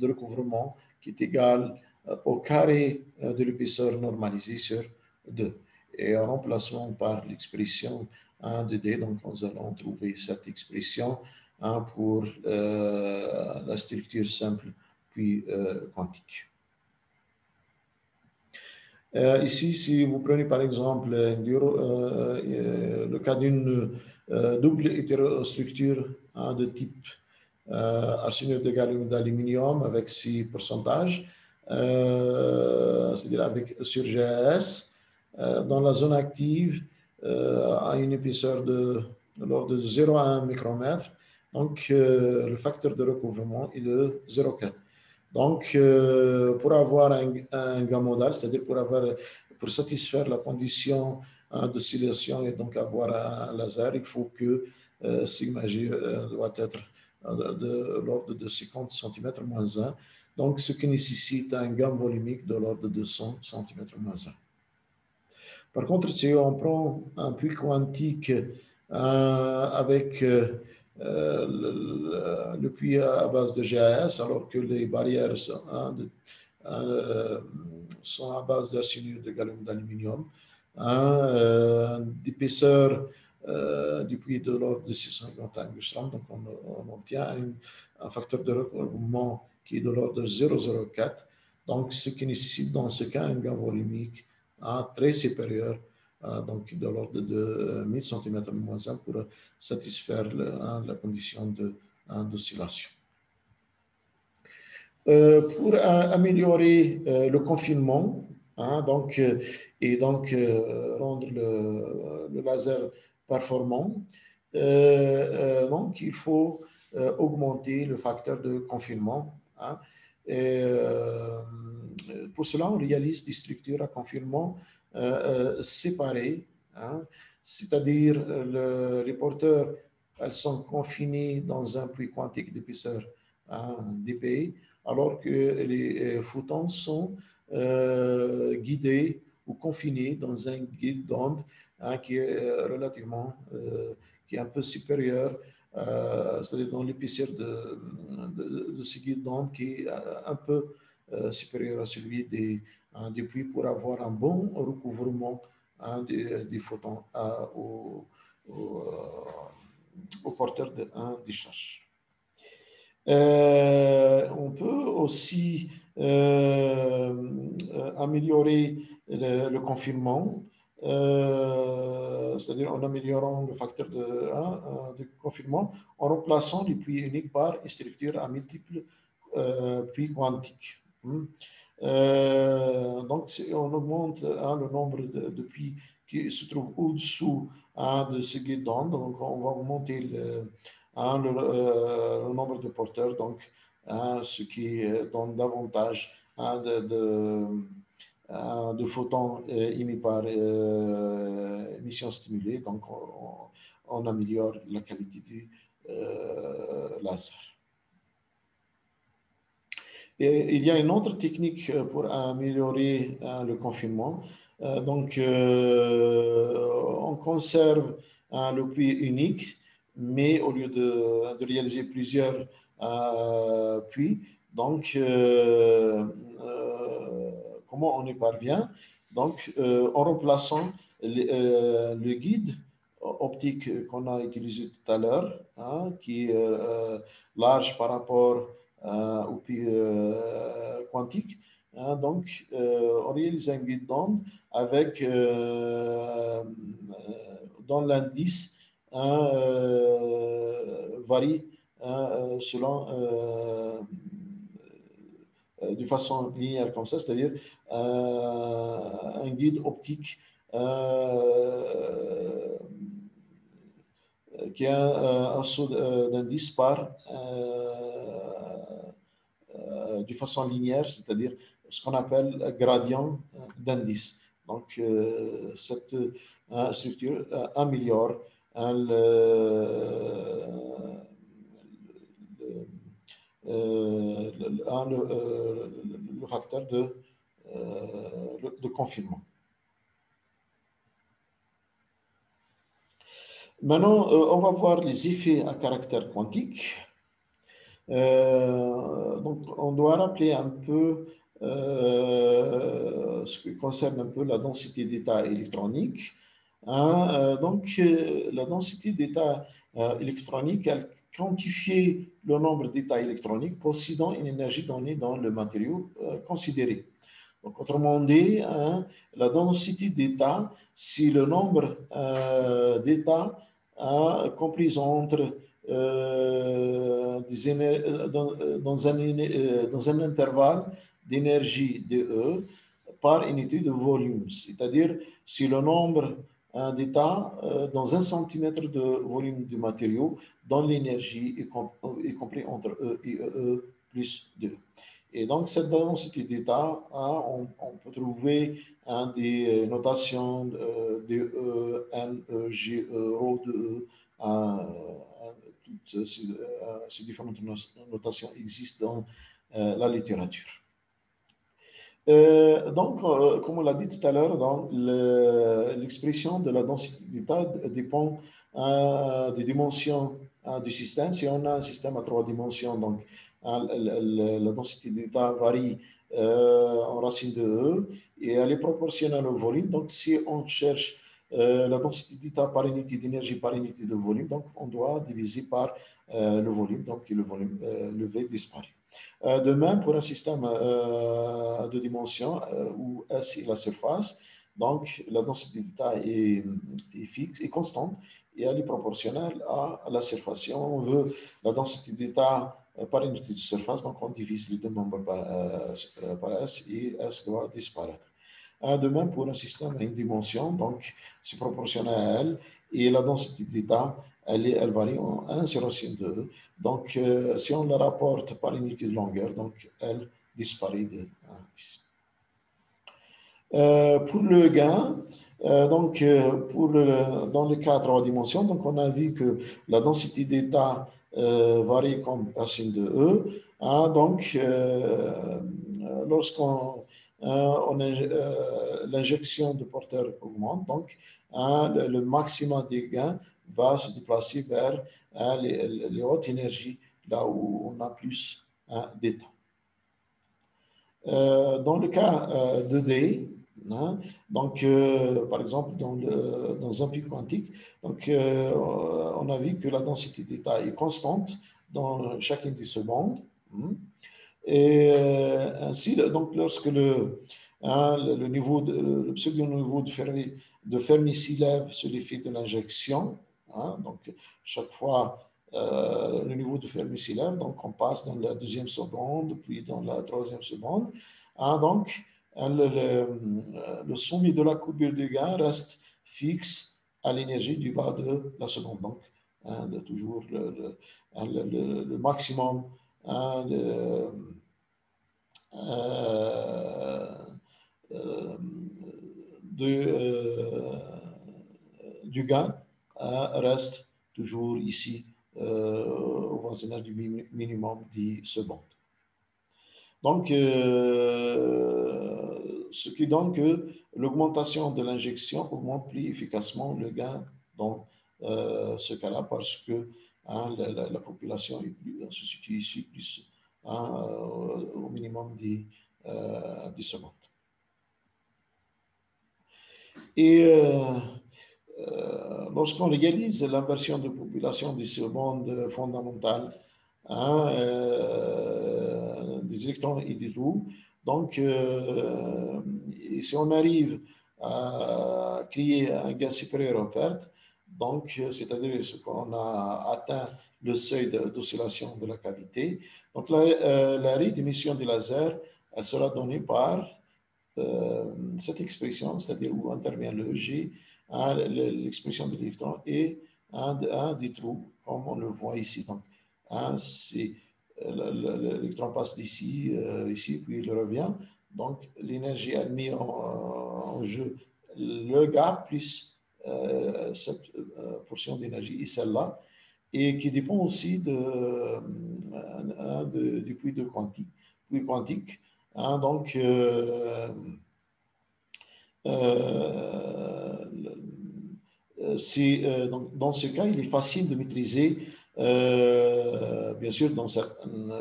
[SPEAKER 1] recouvrement qui est égal au carré de l'épaisseur normalisée sur 2. Et en remplacement par l'expression de D, donc nous allons trouver cette expression pour la structure simple puis quantique. Ici, si vous prenez par exemple le cas d'une double hétérostructure de type arsenure de gallium d'aluminium avec 6 pourcentages, c'est-à-dire sur GAS, dans la zone active, à une épaisseur de l'ordre de 0,1 micromètre, donc le facteur de recouvrement est de 0,4. Donc, pour avoir un gamma modal, c'est-à-dire pour satisfaire la condition d'oscillation et donc avoir un laser, il faut que sigma G doit être de l'ordre de 50 cm moins 1, donc ce qui nécessite un gain volumique de l'ordre de 100 cm moins 1. Par contre, si on prend un puits quantique avec le puits à base de GAS, alors que les barrières sont à base d'arsenure de gallium d'aluminium, d'épaisseur du puits de l'ordre de 650 angstrom, donc on obtient un facteur de recouvrement qui est de l'ordre de 0,04, donc ce qui nécessite dans ce cas un gain volumique très supérieur, donc de l'ordre de 1000 cm-1 pour satisfaire la condition d'oscillation. Pour améliorer le confinement, et donc rendre le laser performant, donc il faut augmenter le facteur de confinement. Pour cela, on réalise des structures à confinement séparées, c'est-à-dire les porteurs, elles sont confinées dans un puits quantique d'épaisseur d'épais, alors que les photons sont guidés ou confinés dans un guide d'onde qui est relativement, qui est un peu supérieur, c'est-à-dire dans l'épaisseur de ce guide d'onde qui est un peu supérieur à celui des puits pour avoir un bon recouvrement des photons au porteur des charges. On peut aussi améliorer le confinement, c'est-à-dire en améliorant le facteur de confinement, en remplaçant les puits uniques par une structure à multiples puits quantiques. Donc, on augmente le nombre de puits qui se trouvent au-dessous de ce guide d'onde. Donc, on va augmenter le nombre de porteurs, donc ce qui donne davantage de photons émis par émission stimulée. Donc, on améliore la qualité du laser. Et il y a une autre technique pour améliorer le confinement. Donc, on conserve le puits unique, mais au lieu de réaliser plusieurs puits, donc, comment on y parvient? Donc, en remplaçant le guide optique qu'on a utilisé tout à l'heure, qui est large par rapport au puits quantique. Donc, on réalise un guide d'onde avec, dans l'indice, varie selon de façon linéaire comme ça, c'est-à-dire un guide optique qui a un saut d'indice par de façon linéaire, c'est-à-dire ce qu'on appelle gradient d'indice. Donc, cette structure améliore le facteur de confinement. Maintenant, on va voir les effets à caractère quantique. Donc, on doit rappeler un peu ce qui concerne un peu la densité d'état électronique. Donc, la densité d'état électronique, elle quantifie le nombre d'états électroniques possédant une énergie donnée dans le matériau considéré. Donc, autrement dit, la densité d'état, c'est le nombre d'états compris entre dans un intervalle d'énergie de par unité de volume, c'est-à-dire si le nombre d'états dans un centimètre de volume du matériau dans l'énergie est compris entre E et E plus 2. Et donc, cette densité d'état, on peut trouver des notations de E, N, E, G, E, ρ de E, toutes ces différentes notations existent dans la littérature. Donc, comme on l'a dit tout à l'heure, l'expression de la densité d'état dépend des dimensions du système. Si on a un système à 3 dimensions, donc la densité d'état varie en racine de E et elle est proportionnelle au volume. Donc, si on cherche la densité d'état par unité d'énergie par unité de volume, donc on doit diviser par le volume, donc le volume, le V disparaît. De même, pour un système de dimension où S est la surface, donc la densité d'état est fixe, est constante et elle est proportionnelle à la surface. Si on veut la densité d'état par unité de surface, donc on divise les deux nombres par S et S doit disparaître. De même, pour un système à une dimension, donc c'est proportionnel à elle et la densité d'état, elle varie en 1 sur racine de E. Donc, si on la rapporte par unité de longueur, donc elle disparaît de 1. Pour le gain, dans le cas à 3 dimensions, donc on a vu que la densité d'état varie comme racine de E. Donc, lorsqu'on l'injection de porteur augmente, donc le maximum des gains va se déplacer vers les hautes énergies, là où on a plus d'état. Dans le cas de D, donc par exemple dans un puits quantique, donc on a vu que la densité d'état est constante dans chacune des secondes. Et ainsi, donc lorsque le pseudo-niveau de Fermi s'élève sur l'effet de l'injection, donc chaque fois le niveau de Fermi s'élève, donc on passe dans la deuxième seconde, puis dans la troisième seconde. Donc le sommet de la courbure de gain reste fixe à l'énergie du bas de la seconde. Donc toujours le maximum du gain reste toujours ici au voisinage du minimum 10 secondes. Donc, ce qui donne que l'augmentation de l'injection augmente plus efficacement le gain dans ce cas-là parce que la population se situe ici plus au minimum 10 secondes. Et lorsqu'on réalise l'inversion de population des secondes fondamentales, des électrons et des trous, donc si on arrive à créer un gain supérieur aux pertes, donc c'est-à-dire ce qu'on a atteint le seuil d'oscillation de la cavité, donc la d'émission du laser, elle sera donnée par cette expression, c'est-à-dire où intervient le G, l'expression de l'électron et un des trous, comme on le voit ici. Donc, l'électron passe d'ici, ici, puis il revient. Donc, l'énergie a mis en jeu le gap plus cette portion d'énergie et celle-là, et qui dépend aussi du puits quantique. Donc, donc, dans ce cas, il est facile de maîtriser, bien sûr, dans cette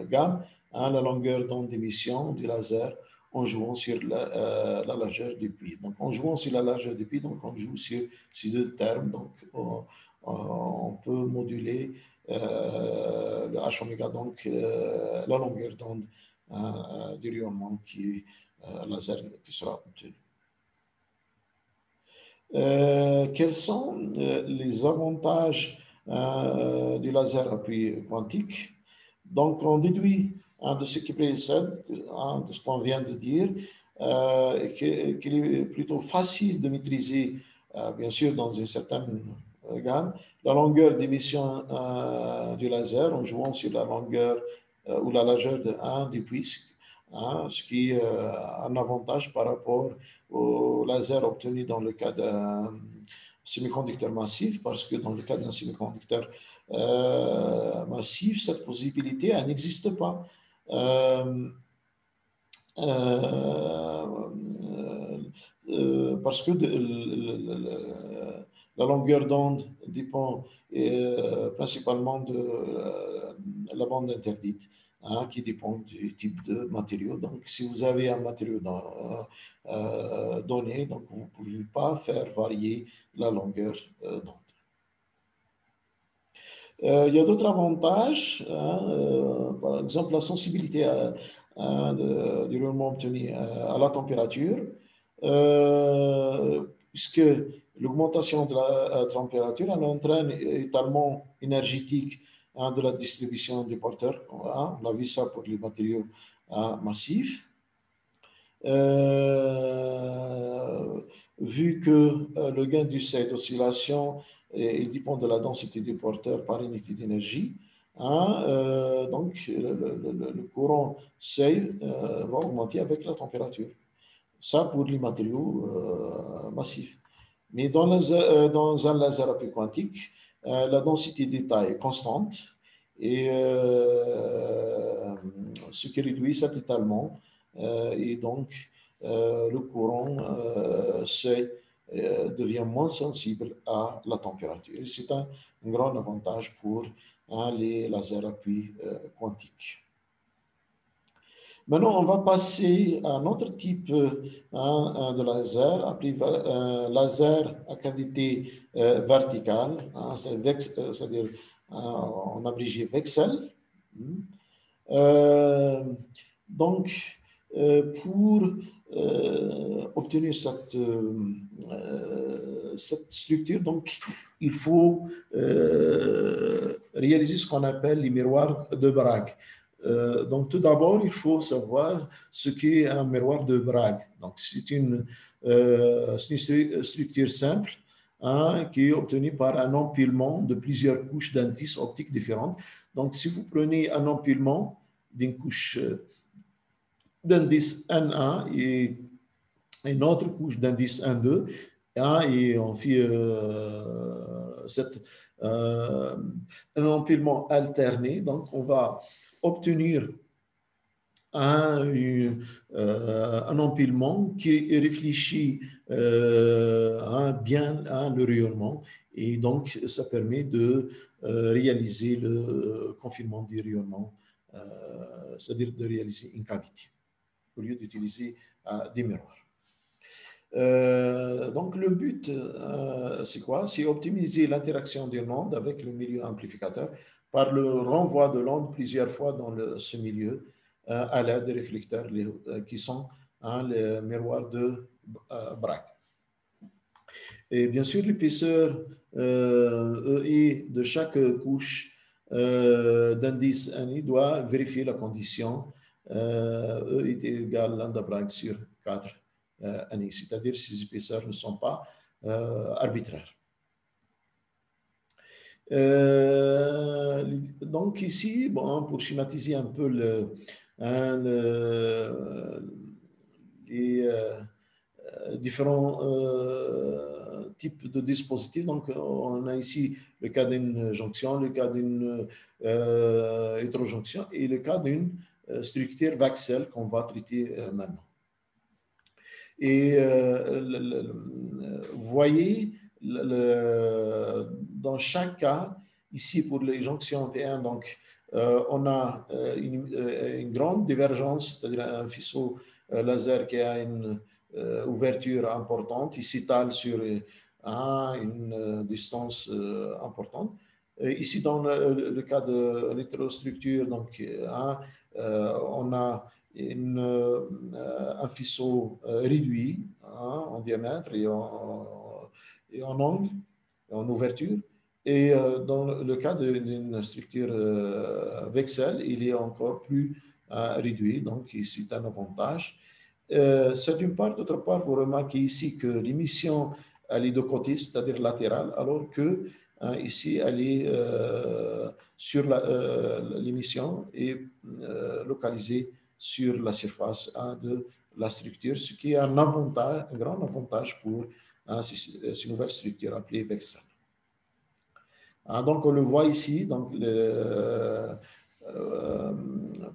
[SPEAKER 1] gamme, la longueur d'onde d'émission du laser en jouant sur la largeur du puits. Donc, en jouant sur la largeur du puits, donc on joue sur ces deux termes. Donc, on peut moduler le H oméga, donc la longueur d'onde du rayonnement laser qui sera obtenu. Quels sont les avantages du laser à puits quantique? Donc, on déduit de ce qui précède, de ce qu'on vient de dire, qu'il est plutôt facile de maîtriser, bien sûr, dans une certaine gamme, la longueur d'émission du laser en jouant sur la longueur ou la largeur de 1 du puits, ce qui est un avantage par rapport au laser obtenu dans le cas d'un semi-conducteur massif, parce que dans le cas d'un semi-conducteur massif, cette possibilité, elle n'existe pas. Parce que la longueur d'onde dépend principalement de la bande interdite, hein, qui dépend du type de matériau. Donc, si vous avez un matériau donné, donc vous ne pouvez pas faire varier la longueur d'onde. Il y a d'autres avantages, hein, par exemple la sensibilité du rayonnement obtenu à la température, puisque l'augmentation de la température elle entraîne étalement énergétique, hein, de la distribution du porteur. Hein, on a vu ça pour les matériaux massifs. Vu que le gain du seuil d'oscillation il dépend de la densité du porteur par unité d'énergie, hein, donc le courant seuil va augmenter avec la température. Ça pour les matériaux massifs. Mais dans un laser à puits quantique, la densité d'état est constante et ce qui réduit cet étalement et donc le courant seuil devient moins sensible à la température. C'est un grand avantage pour les lasers à puits quantiques. Maintenant, on va passer à un autre type de laser, appelé laser à cavité verticale, hein, c'est-à-dire en abrégé VCSEL. Donc, pour obtenir cette structure, donc, il faut réaliser ce qu'on appelle les miroirs de Bragg. Donc, tout d'abord, il faut savoir ce qu'est un miroir de Bragg. Donc, c'est une structure simple, hein, qui est obtenue par un empilement de plusieurs couches d'indices optiques différentes. Donc, si vous prenez un empilement d'une couche d'indice N1 et une autre couche d'indice N2, hein, et on fait un empilement alterné, donc on va obtenir un empilement qui réfléchit bien le rayonnement, et donc ça permet de réaliser le confinement du rayonnement, c'est-à-dire de réaliser une cavité au lieu d'utiliser des miroirs. Donc le but, c'est quoi? C'est optimiser l'interaction d'une onde avec le milieu amplificateur par le renvoi de l'onde plusieurs fois dans ce milieu à l'aide des réflecteurs qui sont les miroirs de Bragg. Et bien sûr, l'épaisseur EI de chaque couche d'indice NI doit vérifier la condition E est égal à lambda Bragg sur 4 NI, c'est-à-dire ces épaisseurs ne sont pas arbitraires. Donc ici, bon, pour schématiser un peu les différents types de dispositifs. Donc, on a ici le cas d'une jonction, le cas d'une hétérojonction et le cas d'une structure VCSEL qu'on va traiter maintenant. Et vous voyez, dans chaque cas, ici pour les jonctions P1, donc, on a une grande divergence, c'est-à-dire un faisceau laser qui a une ouverture importante, il s'étale sur une distance importante. Ici, dans le cas de l'hétérostructure, donc, on a un faisceau réduit en diamètre et en angle, en ouverture. Et dans le cas d'une structure VCSEL, il est encore plus réduit, donc c'est un avantage. C'est d'une part. D'autre part, vous remarquez ici que l'émission elle est de côté, c'est-à-dire latérale, alors que ici, elle est sur l'émission et localisée sur la surface de la structure, ce qui est un grand avantage pour ces nouvelles structures appelées VCSEL. Donc, on le voit ici. Donc,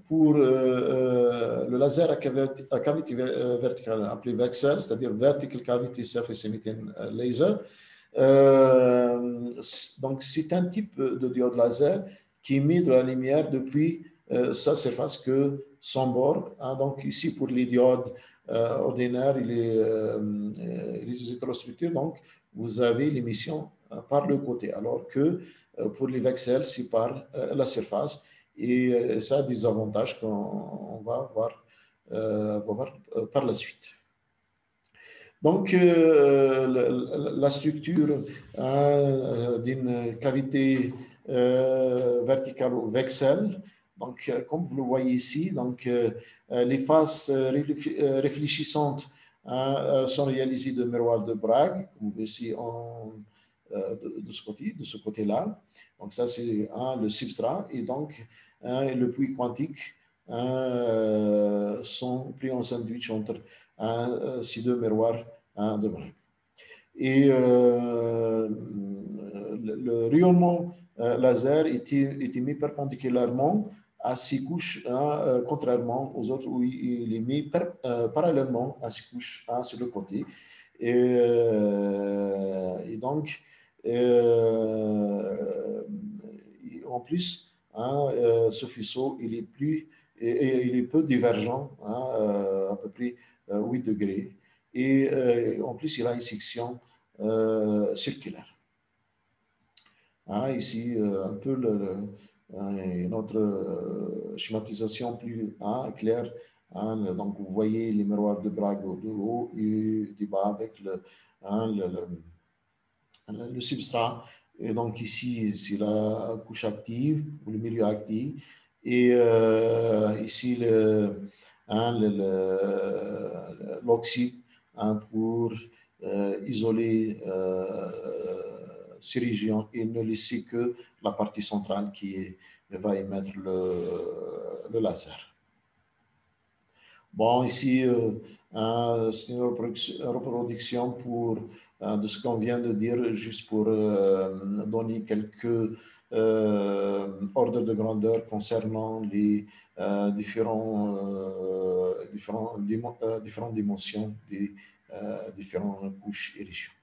[SPEAKER 1] pour le laser à cavité verticale appelé VEXEL, c'est-à-dire Vertical Cavity Surface Emitting Laser. Donc, c'est un type de diode laser qui émet de la lumière depuis sa surface que son bord. Donc, ici, pour les diodes ordinaires et les hétérostructures, donc, vous avez l'émission par le côté, alors que pour les VEXEL, c'est par la surface. Et ça a des avantages qu'on va voir par la suite. Donc, la structure d'une cavité verticale ou VEXEL, donc, comme vous le voyez ici, donc, les faces réfléchissantes sont réalisées de miroirs de Bragg, comme vous voyez ici de ce côté-là. Donc, ça, c'est le substrat. Et donc, le puits quantique sont pris en sandwich entre ces deux miroirs de Bragg. Et le rayonnement laser est émis perpendiculairement à ces couches, contrairement aux autres où il est mis parallèlement à ces couches sur le côté. Et donc, en plus, ce faisceau, il est peu divergent, à peu près 8 degrés. Et en plus, il a une section circulaire. Ici, un peu notre schématisation plus claire. Donc, vous voyez les miroirs de Bragg de haut et du bas avec le substrat. Et donc, ici, c'est la couche active ou le milieu actif. Et ici, l'oxyde pour isoler ces régions et ne laisser que la partie centrale qui va émettre le laser. Bon, ici, c'est une reproduction de ce qu'on vient de dire, juste pour donner quelques ordres de grandeur concernant les différentes dimensions des différentes couches et régions.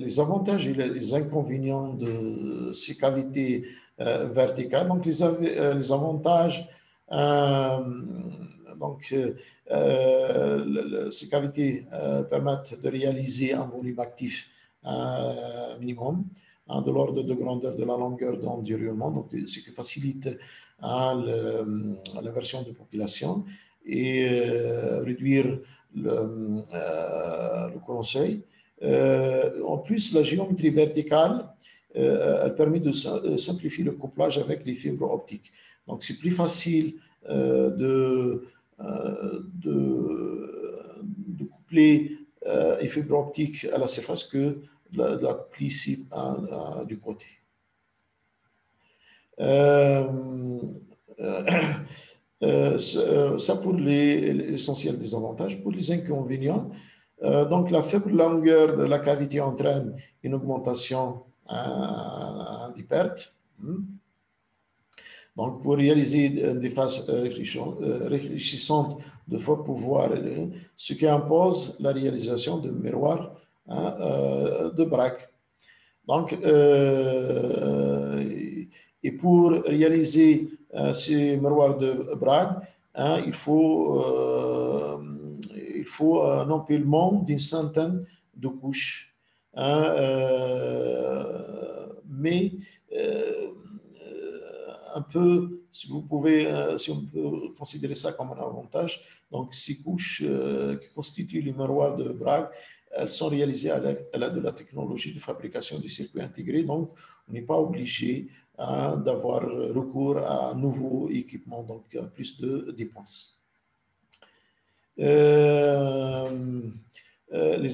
[SPEAKER 1] Les avantages et les inconvénients de ces cavités verticales. Donc, les avantages, ces cavités permettent de réaliser un volume actif minimum de l'ordre de grandeur de la longueur d'onde du rayonnement, donc ce qui facilite l'inversion de population et réduire le conseil. En plus, la géométrie verticale, elle permet de simplifier le couplage avec les fibres optiques. Donc, c'est plus facile de coupler les fibres optiques à la surface que de la coupler ici du côté. Ça pour l'essentiel des avantages. Pour les inconvénients, donc la faible longueur de la cavité entraîne une augmentation des pertes. Donc pour réaliser des faces réfléchissantes de fort pouvoir, ce qui impose la réalisation de miroirs de Bragg. Donc, et pour réaliser ces miroirs de Bragg, il faut un empilement d'une centaine de couches. Mais un peu, si on peut considérer ça comme un avantage, donc ces couches qui constituent les miroirs de Bragg, elles sont réalisées à l'aide de la technologie de fabrication du circuit intégré, donc on n'est pas obligé d'avoir recours à un nouveau équipement, donc plus de dépenses. Les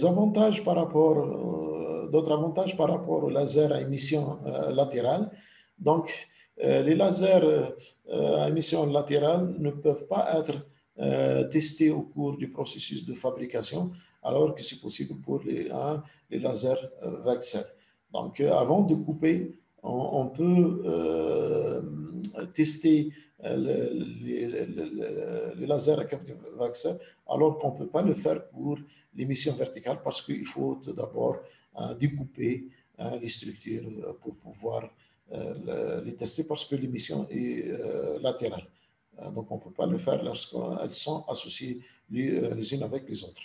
[SPEAKER 1] avantages d'autres avantages par rapport au laser à émission latérale. Donc, les lasers à émission latérale ne peuvent pas être testés au cours du processus de fabrication alors que c'est possible pour les lasers VCSEL. Donc, avant de couper, on peut tester les lasers à capteur VCSEL, alors qu'on ne peut pas le faire pour l'émission verticale parce qu'il faut tout d'abord découper les structures pour pouvoir les tester parce que l'émission est latérale. Donc, on ne peut pas le faire lorsqu'elles sont associées les unes avec les autres.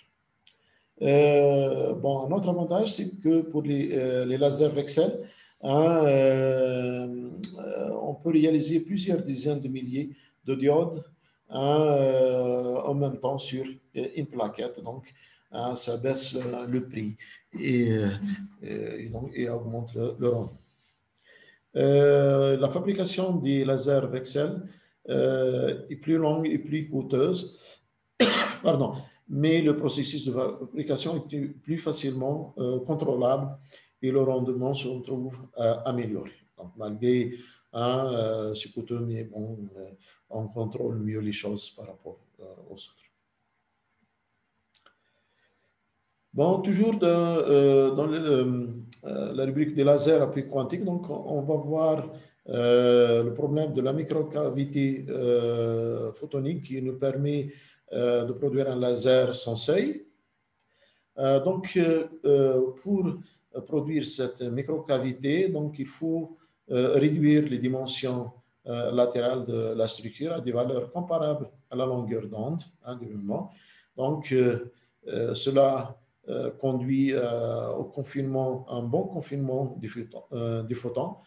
[SPEAKER 1] Bon, un autre avantage, c'est que pour les lasers VCSEL, on peut réaliser plusieurs dizaines de milliers de diodes en même temps sur une plaquette. Donc, ça baisse le prix et augmente le rendu. La fabrication des lasers VCSEL est plus longue et plus coûteuse. Pardon. Mais le processus de fabrication est plus facilement contrôlable et le rendement se trouve amélioré. Donc, malgré ce coûteux, mais bon, on contrôle mieux les choses par rapport aux autres. Bon, toujours dans la rubrique des lasers à puits quantiques, donc on va voir le problème de la microcavité photonique qui nous permet de produire un laser sans seuil. Donc, pour produire cette microcavité, donc, il faut réduire les dimensions latérales de la structure à des valeurs comparables à la longueur d'onde du mouvement. Donc, cela conduit au confinement, un bon confinement du photon.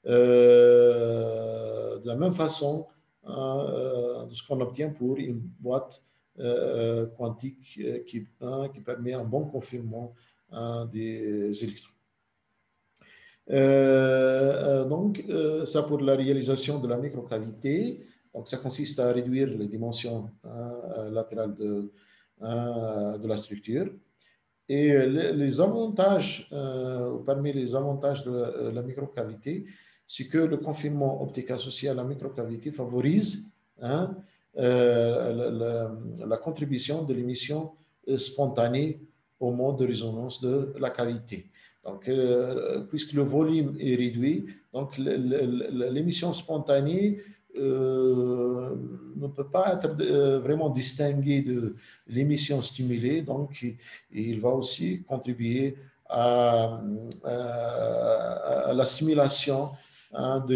[SPEAKER 1] De la même façon, de ce qu'on obtient pour une boîte quantique qui permet un bon confinement des électrons. Donc, ça pour la réalisation de la microcavité. Donc, ça consiste à réduire les dimensions latérales de la structure. Et les avantages, parmi les avantages de la microcavité, c'est que le confinement optique associé à la microcavité favorise la contribution de l'émission spontanée au mode de résonance de la cavité. Donc, puisque le volume est réduit, donc l'émission spontanée ne peut pas être vraiment distinguée de l'émission stimulée, donc il va aussi contribuer à la stimulation de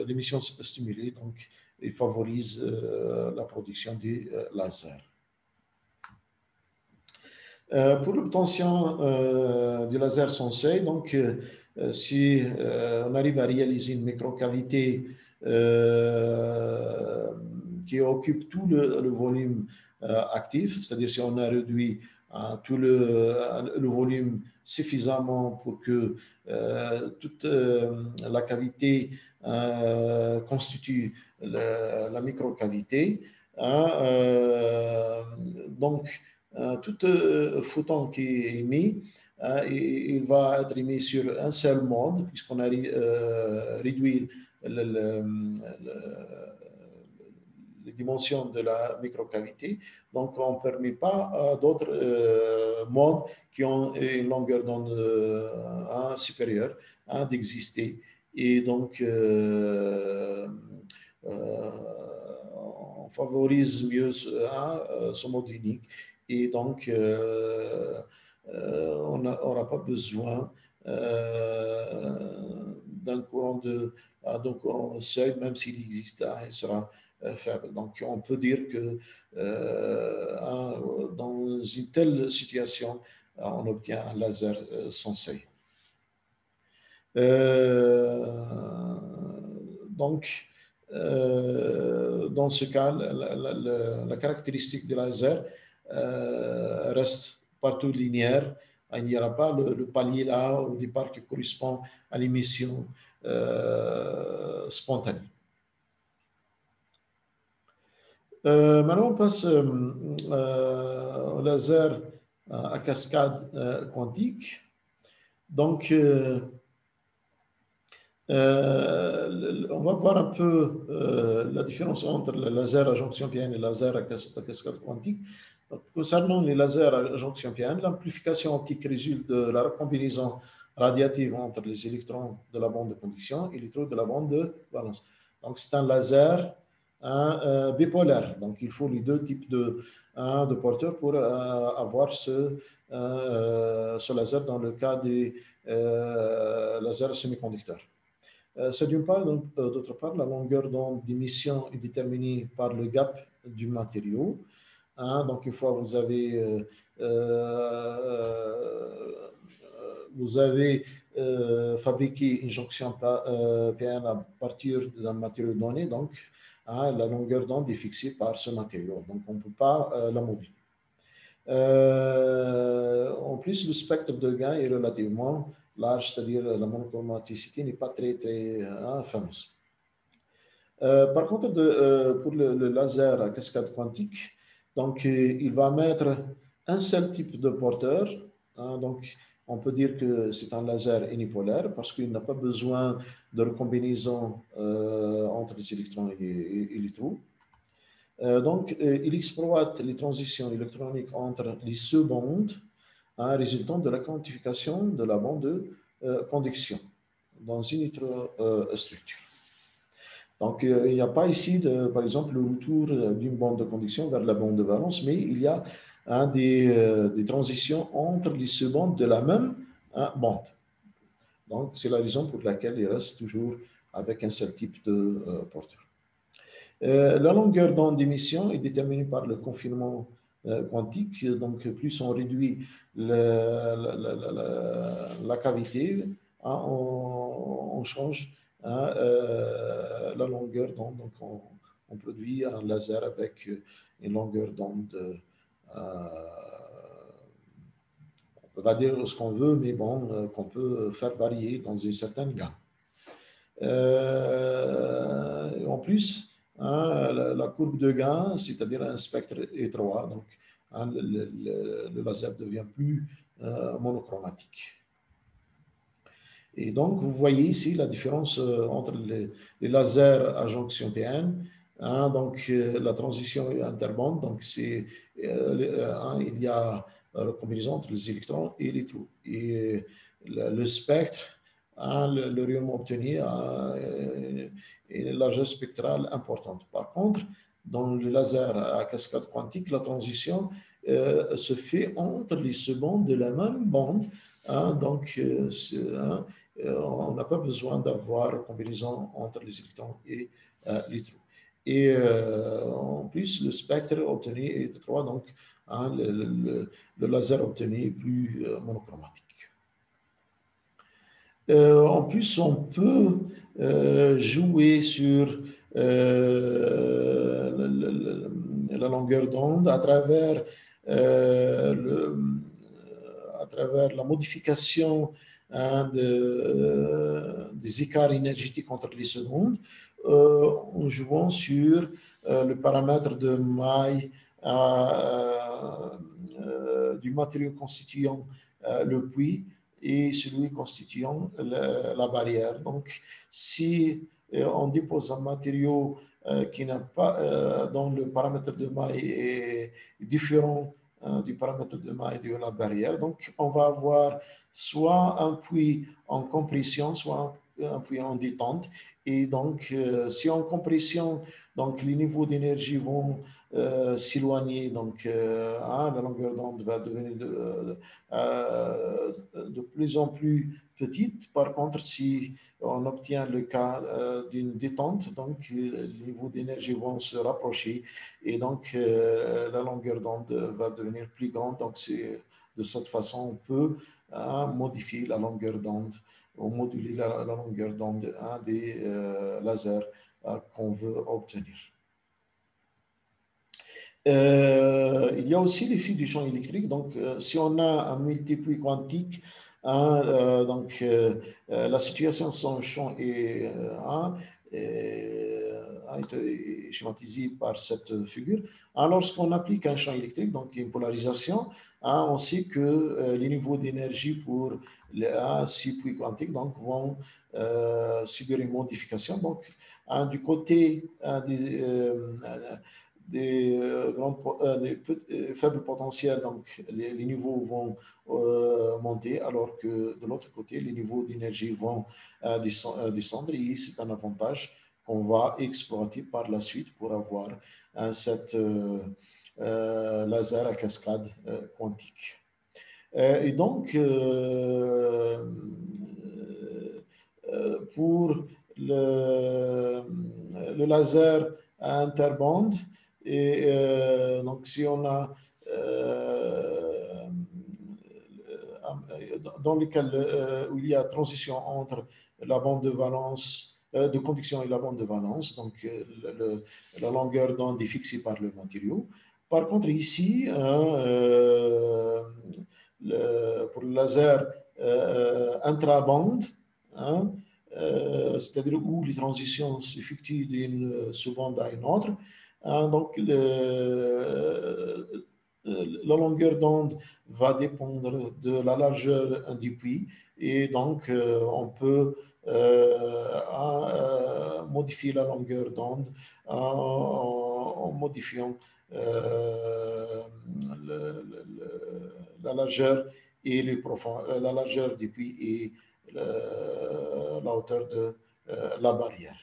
[SPEAKER 1] l'émission stimulée, donc il favorise la production des lasers. Pour l'obtention du laser sans seuil, donc si on arrive à réaliser une microcavité qui occupe tout le volume actif, c'est-à-dire si on a réduit tout le volume suffisamment pour que toute la cavité constitue la microcavité. Donc, tout photon qui est émis, il va être émis sur un seul mode, puisqu'on a réduit les dimensions de la microcavité. Donc, on ne permet pas d'autres modes qui ont une longueur d'onde supérieure d'exister. Et donc, on favorise mieux ce mode unique. Et donc, on n'aura pas besoin d'un courant seuil, même s'il existe, il sera faible. Donc, on peut dire que dans une telle situation, on obtient un laser sans seuil. Donc, dans ce cas, la caractéristique du laser reste partout linéaire. Il n'y aura pas le palier là au départ qui correspond à l'émission spontanée. Maintenant, on passe au laser à cascade quantique. Donc, On va voir un peu la différence entre le laser à jonction pienne et le laser à cascade quantique. Donc, concernant les lasers à jonction pienne, l'amplification optique résulte de la recombinaison radiative entre les électrons de la bande de conduction et les trous de la bande de valence. Donc, c'est un laser bipolaire. Donc, il faut les deux types de porteurs pour avoir ce laser dans le cas des lasers semi-conducteurs. C'est d'une part, d'autre part, la longueur d'onde d'émission est déterminée par le gap du matériau. Donc, une fois vous avez fabriqué une jonction PN à partir d'un matériau donné, donc la longueur d'onde est fixée par ce matériau. Donc, on ne peut pas la modifier. En plus, le spectre de gain est relativement large, c'est-à-dire la monochromaticité n'est pas très fameuse. Par contre, pour le laser à cascade quantique, donc il va mettre un seul type de porteur. Donc, on peut dire que c'est un laser unipolaire parce qu'il n'a pas besoin de recombinaison entre les électrons et les trous. Donc, il exploite les transitions électroniques entre les sous-bandes résultant de la quantification de la bande de conduction dans une structure. Donc, il n'y a pas ici, par exemple, le retour d'une bande de conduction vers la bande de valence, mais il y a des transitions entre les sous-bandes de la même bande. Donc, c'est la raison pour laquelle il reste toujours avec un seul type de porteur. La longueur d'onde d'émission est déterminée par le confinement quantique. Donc, plus on réduit la cavité, on change la longueur d'onde. Donc, on produit un laser avec une longueur d'onde. On peut pas dire ce qu'on veut, mais bon, qu'on peut faire varier dans une certaine gamme. En plus, la courbe de gain, c'est-à-dire un spectre étroit, donc le laser devient plus monochromatique. Et donc, vous voyez ici la différence entre les lasers à jonction PN. Donc, la transition interbande, donc il y a la recombinaison entre les électrons et les trous. Et le spectre, le rayonnement obtenu a une largeur spectrale importante. Par contre, dans le laser à cascade quantique, la transition se fait entre les sous-bandes de la même bande. Donc, on n'a pas besoin d'avoir combinaison entre les électrons et les trous. Et en plus, le spectre obtenu est étroit, donc le laser obtenu est plus monochromatique. En plus, on peut jouer sur la longueur d'onde à travers la modification des écarts énergétiques entre les secondes en jouant sur le paramètre de maille du matériau constituant le puits et celui constituant la barrière. Donc, si on dépose un matériau qui n'a pas, dont le paramètre de maille est différent du paramètre de maille de la barrière, donc on va avoir soit un puits en compression, soit un puits en détente. Et donc, si en compression, donc les niveaux d'énergie vont s'éloigner, donc la longueur d'onde va devenir de plus en plus petite. Par contre, si on obtient le cas d'une détente, donc les niveaux d'énergie vont se rapprocher et donc la longueur d'onde va devenir plus grande. Donc, de cette façon, on peut modifier la longueur d'onde ou moduler la longueur d'onde des lasers qu'on veut obtenir. Il y a aussi l'effet du champ électrique. Donc, si on a un multipuits quantique, la situation sans champ est été schématisé par cette figure. Lorsqu'on applique un champ électrique, donc une polarisation, on sait que les niveaux d'énergie pour les circuits quantiques donc, vont subir une modification. Donc, du côté des faibles potentiels, donc les niveaux vont monter, alors que de l'autre côté, les niveaux d'énergie vont descendre. Et c'est un avantage qu'on va exploiter par la suite pour avoir cette laser à cascade quantique. Et donc, pour le laser à interbande, et donc si on a dans lesquels où il y a transition entre la bande de valence de conduction et la bande de valence, donc la longueur d'onde est fixée par le matériau. Par contre, ici, pour le laser intrabande, c'est-à-dire où les transitions s'effectuent d'une seconde à une autre, donc la longueur d'onde va dépendre de la largeur du puits et donc on peut modifier la longueur d'onde en modifiant la largeur et la largeur du puits et la hauteur de la barrière.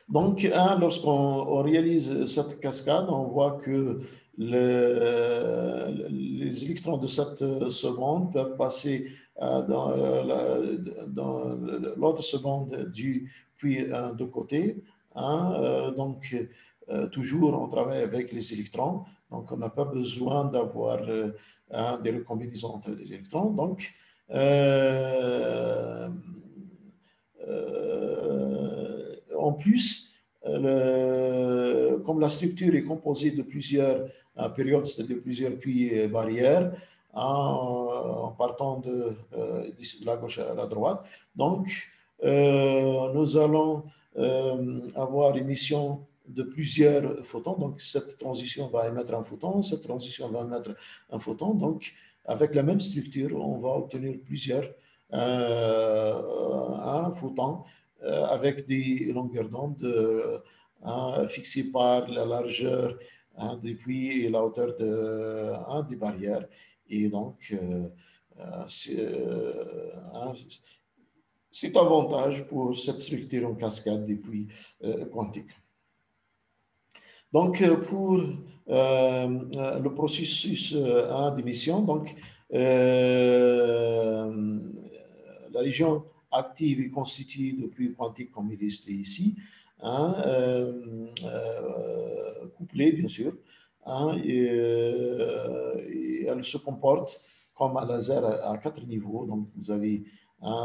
[SPEAKER 1] Donc, lorsqu'on réalise cette cascade, on voit que les électrons de cette seconde peuvent passer dans l'autre seconde du puits de côté. Donc, toujours, on travaille avec les électrons. Donc, on n'a pas besoin d'avoir des recombinaisons entre les électrons. Donc, en plus, comme la structure est composée de plusieurs périodes, c'est-à-dire plusieurs puits barrières, en partant de la gauche à la droite. Donc, nous allons avoir émission de plusieurs photons. Donc, cette transition va émettre un photon, cette transition va émettre un photon. Donc, avec la même structure, on va obtenir plusieurs photons avec des longueurs d'onde fixées par la largeur des puits et la hauteur des barrières. Et donc, c'est avantage pour cette structure en cascade des puits quantiques. Donc, pour le processus d'émission, donc, la région active est constituée de puits quantiques comme illustré ici, couplés bien sûr, et elle se comporte comme un laser à 4 niveaux. Donc, vous avez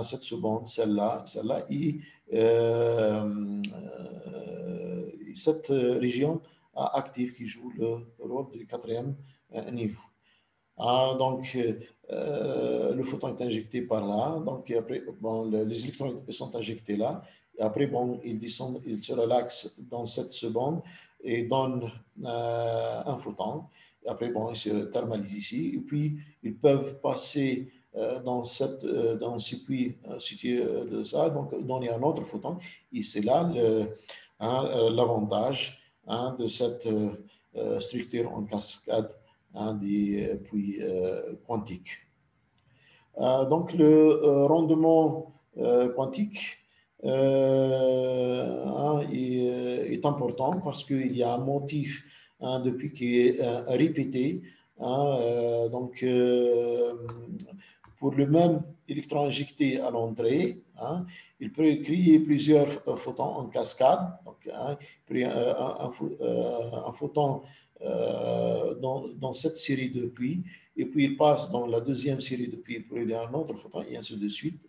[SPEAKER 1] cette seconde, celle-là, et cette région active qui joue le rôle du 4e niveau. Donc, le photon est injecté par là. Donc, et après, bon, les électrons sont injectés là. Et après, bon, ils descendent, ils se relaxent dans cette seconde et donnent un photon. Et après, bon, ils se thermalisent ici. Et puis, ils peuvent passer dans ce puits situé de ça, donc donner un autre photon. Et c'est là l'avantage de cette structure en cascade des puits quantiques. Donc, le rendement quantique est important parce qu'il y a un motif de puits qui est répété. Donc, pour le même électron injecté à l'entrée, il peut créer plusieurs photons en cascade. Donc, un photon dans cette série de puits, et puis il passe dans la deuxième série de puits pour aider un autre photon, et ainsi de suite.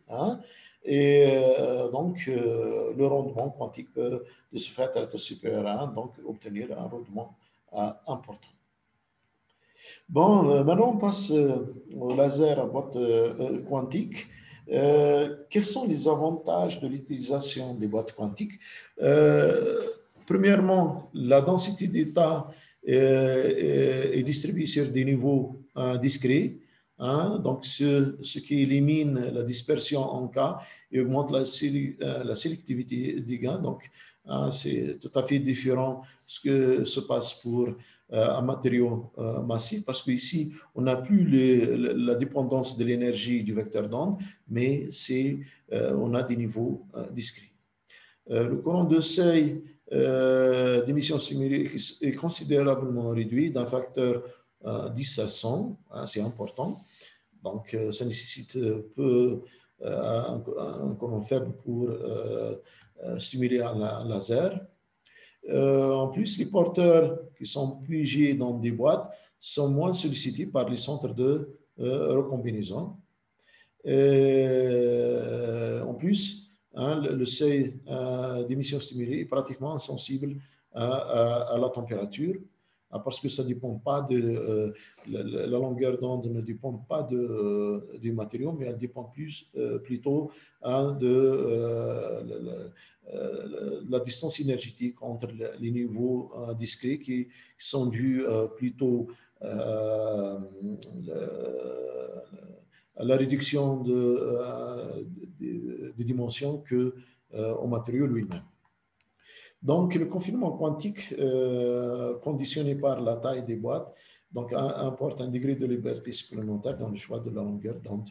[SPEAKER 1] Et donc, le rendement quantique peut de ce fait être supérieur à 1, donc obtenir un rendement important. Bon, maintenant on passe au laser à boîte quantique. Quels sont les avantages de l'utilisation des boîtes quantiques? Premièrement, la densité d'état est distribuée sur des niveaux discrets, hein, donc ce qui élimine la dispersion en K et augmente la sélectivité des gains. Donc, hein, c'est tout à fait différent de ce que se passe pour un matériau massif, parce qu'ici, on n'a plus la dépendance de l'énergie du vecteur d'onde, mais on a des niveaux discrets. Le courant de seuil d'émission simulée est considérablement réduit d'un facteur 10 à 100, hein, c'est important. Donc, ça nécessite peu un courant faible pour stimuler un laser. En plus, les porteurs qui sont piégés dans des boîtes sont moins sollicités par les centres de recombinaison. En plus, hein, le seuil d'émission stimulée est pratiquement insensible à la température, parce que ça ne dépend pas de la longueur d'onde ne dépend pas du matériau, mais elle dépend plutôt hein, de la distance énergétique entre les niveaux discrets qui sont dus plutôt à la réduction des dimensions qu'au matériau lui-même. Donc, le confinement quantique, conditionné par la taille des boîtes, donc, importe un degré de liberté supplémentaire dans le choix de la longueur d'onde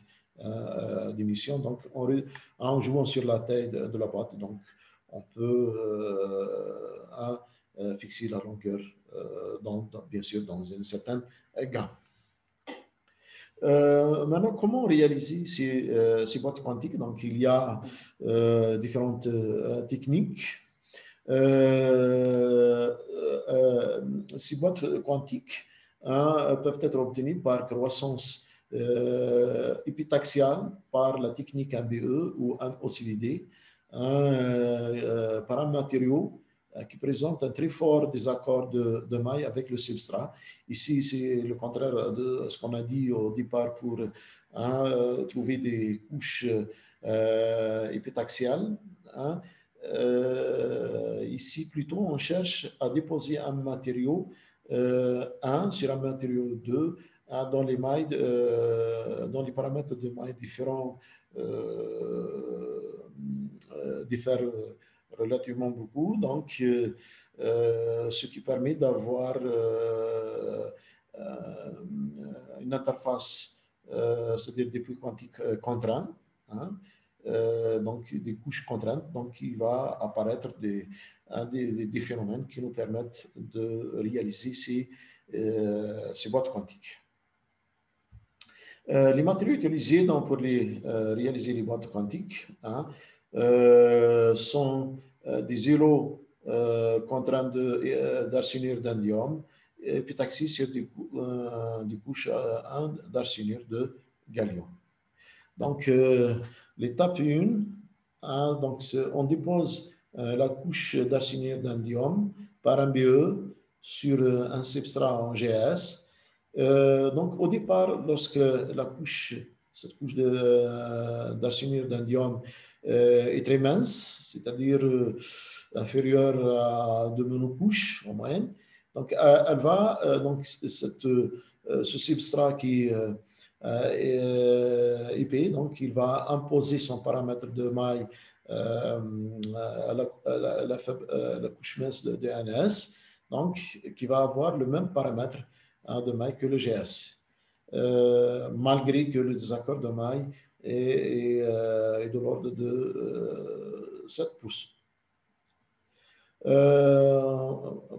[SPEAKER 1] d'émission. Donc, en jouant sur la taille de la boîte, donc, on peut fixer la longueur d'onde, bien sûr, dans une certaine gamme. Maintenant, comment réaliser ces boîtes quantiques? Donc, il y a différentes techniques. Ces boîtes quantiques hein, peuvent être obtenues par croissance épitaxiale par la technique MBE ou OCVD, par un matériau qui présente un très fort désaccord de maille avec le substrat. Ici, c'est le contraire de ce qu'on a dit au départ pour trouver des couches épitaxiales. Hein. Ici, plutôt, on cherche à déposer un matériau 1 sur un matériau 2 dans les mailles, dans les paramètres de mailles différents diffèrent relativement beaucoup. Donc, ce qui permet d'avoir une interface, c'est-à-dire des puits quantiques contraints. Hein, donc des couches contraintes, donc il va apparaître des phénomènes qui nous permettent de réaliser ces boîtes quantiques. Les matériaux utilisés donc, pour réaliser les boîtes quantiques hein, sont des îlots contraints d'arsenure d'indium, épitaxis sur des couches d'arsenure de gallium. Donc, l'étape 1, hein, donc on dépose la couche d'arsenure d'indium par MBE sur un substrat en GS. Donc, au départ, lorsque cette couche d'arsenure d'indium est très mince, c'est-à-dire inférieure à 2 monocouches en moyenne, donc elle va, donc ce substrat qui épais, donc il va imposer son paramètre de maille à la couche mince de NS, donc qui va avoir le même paramètre de maille que le GS, malgré que le désaccord de maille est de l'ordre de 7%.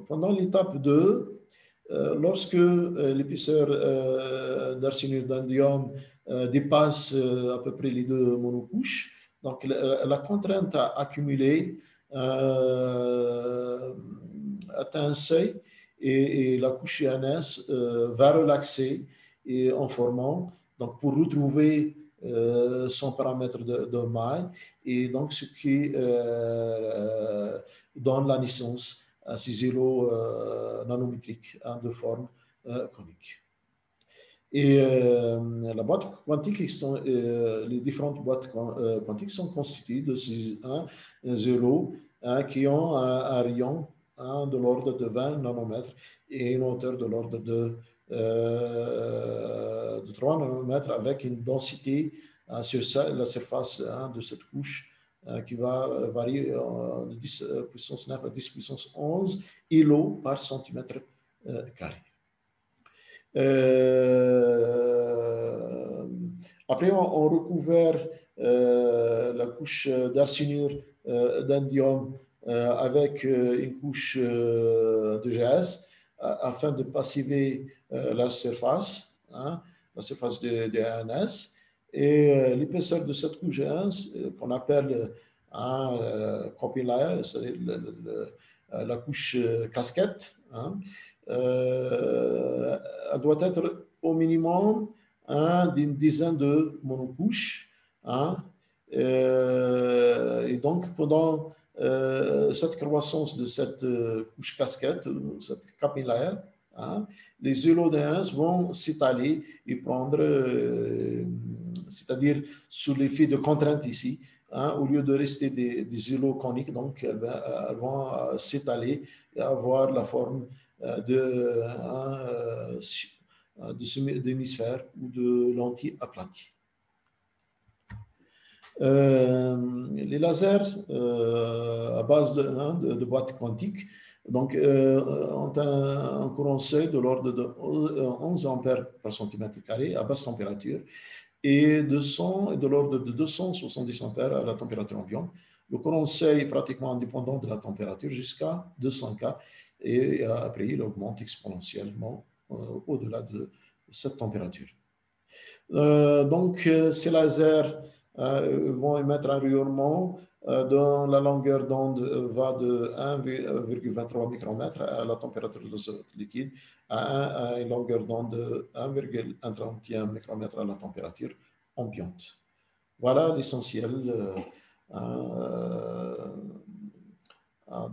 [SPEAKER 1] Pendant l'étape 2, lorsque l'épaisseur d'arsenure d'indium dépasse à peu près les 2 monocouches, donc la contrainte accumulée atteint un seuil et la couche INS va relaxer en formant, donc pour retrouver son paramètre de maille, et donc ce qui donne la naissance à ces îlots nanométriques de forme conique. Et la boîte quantique, les différentes boîtes quantiques sont constituées de ces zéros qui ont un rayon de l'ordre de 20 nanomètres et une hauteur de l'ordre de 3 nanomètres avec une densité sur la surface de cette couche qui va varier de 10 puissance 9 à 10 puissance 11 îlots par centimètre carré. Après, on recouvert la couche d'arsenure d'indium avec une couche de GS afin de passiver la surface de ANS. Et l'épaisseur de cette couche GS, qu'on appelle copy layer, c'est-à-dire la couche casquette, elle doit être au minimum d'une dizaine de monocouches. Et donc, pendant cette croissance de cette couche casquette, cette capillaire, les îlots d'A1 vont s'étaler et prendre, c'est-à-dire sous l'effet de contrainte ici, au lieu de rester des îlots coniques, donc elles vont s'étaler et avoir la forme d'hémisphère ou de lentilles aplaties. Les lasers à base de boîtes quantiques donc, ont un courant seuil de l'ordre de 11 ampères par centimètre carré à basse température et de l'ordre de 270 ampères à la température ambiante. Le courant seuil est pratiquement indépendant de la température jusqu'à 200 K et après il augmente exponentiellement au-delà de cette température. Donc, ces lasers vont émettre un rayonnement dont la longueur d'onde va de 1,23 micromètres à la température de l'azote liquide à une longueur d'onde de 1,31 micromètre à la température ambiante. Voilà l'essentiel de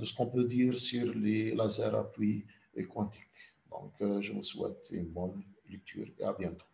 [SPEAKER 1] ce qu'on peut dire sur les lasers à pluie quantiques. Donc, je vous souhaite une bonne lecture et à bientôt.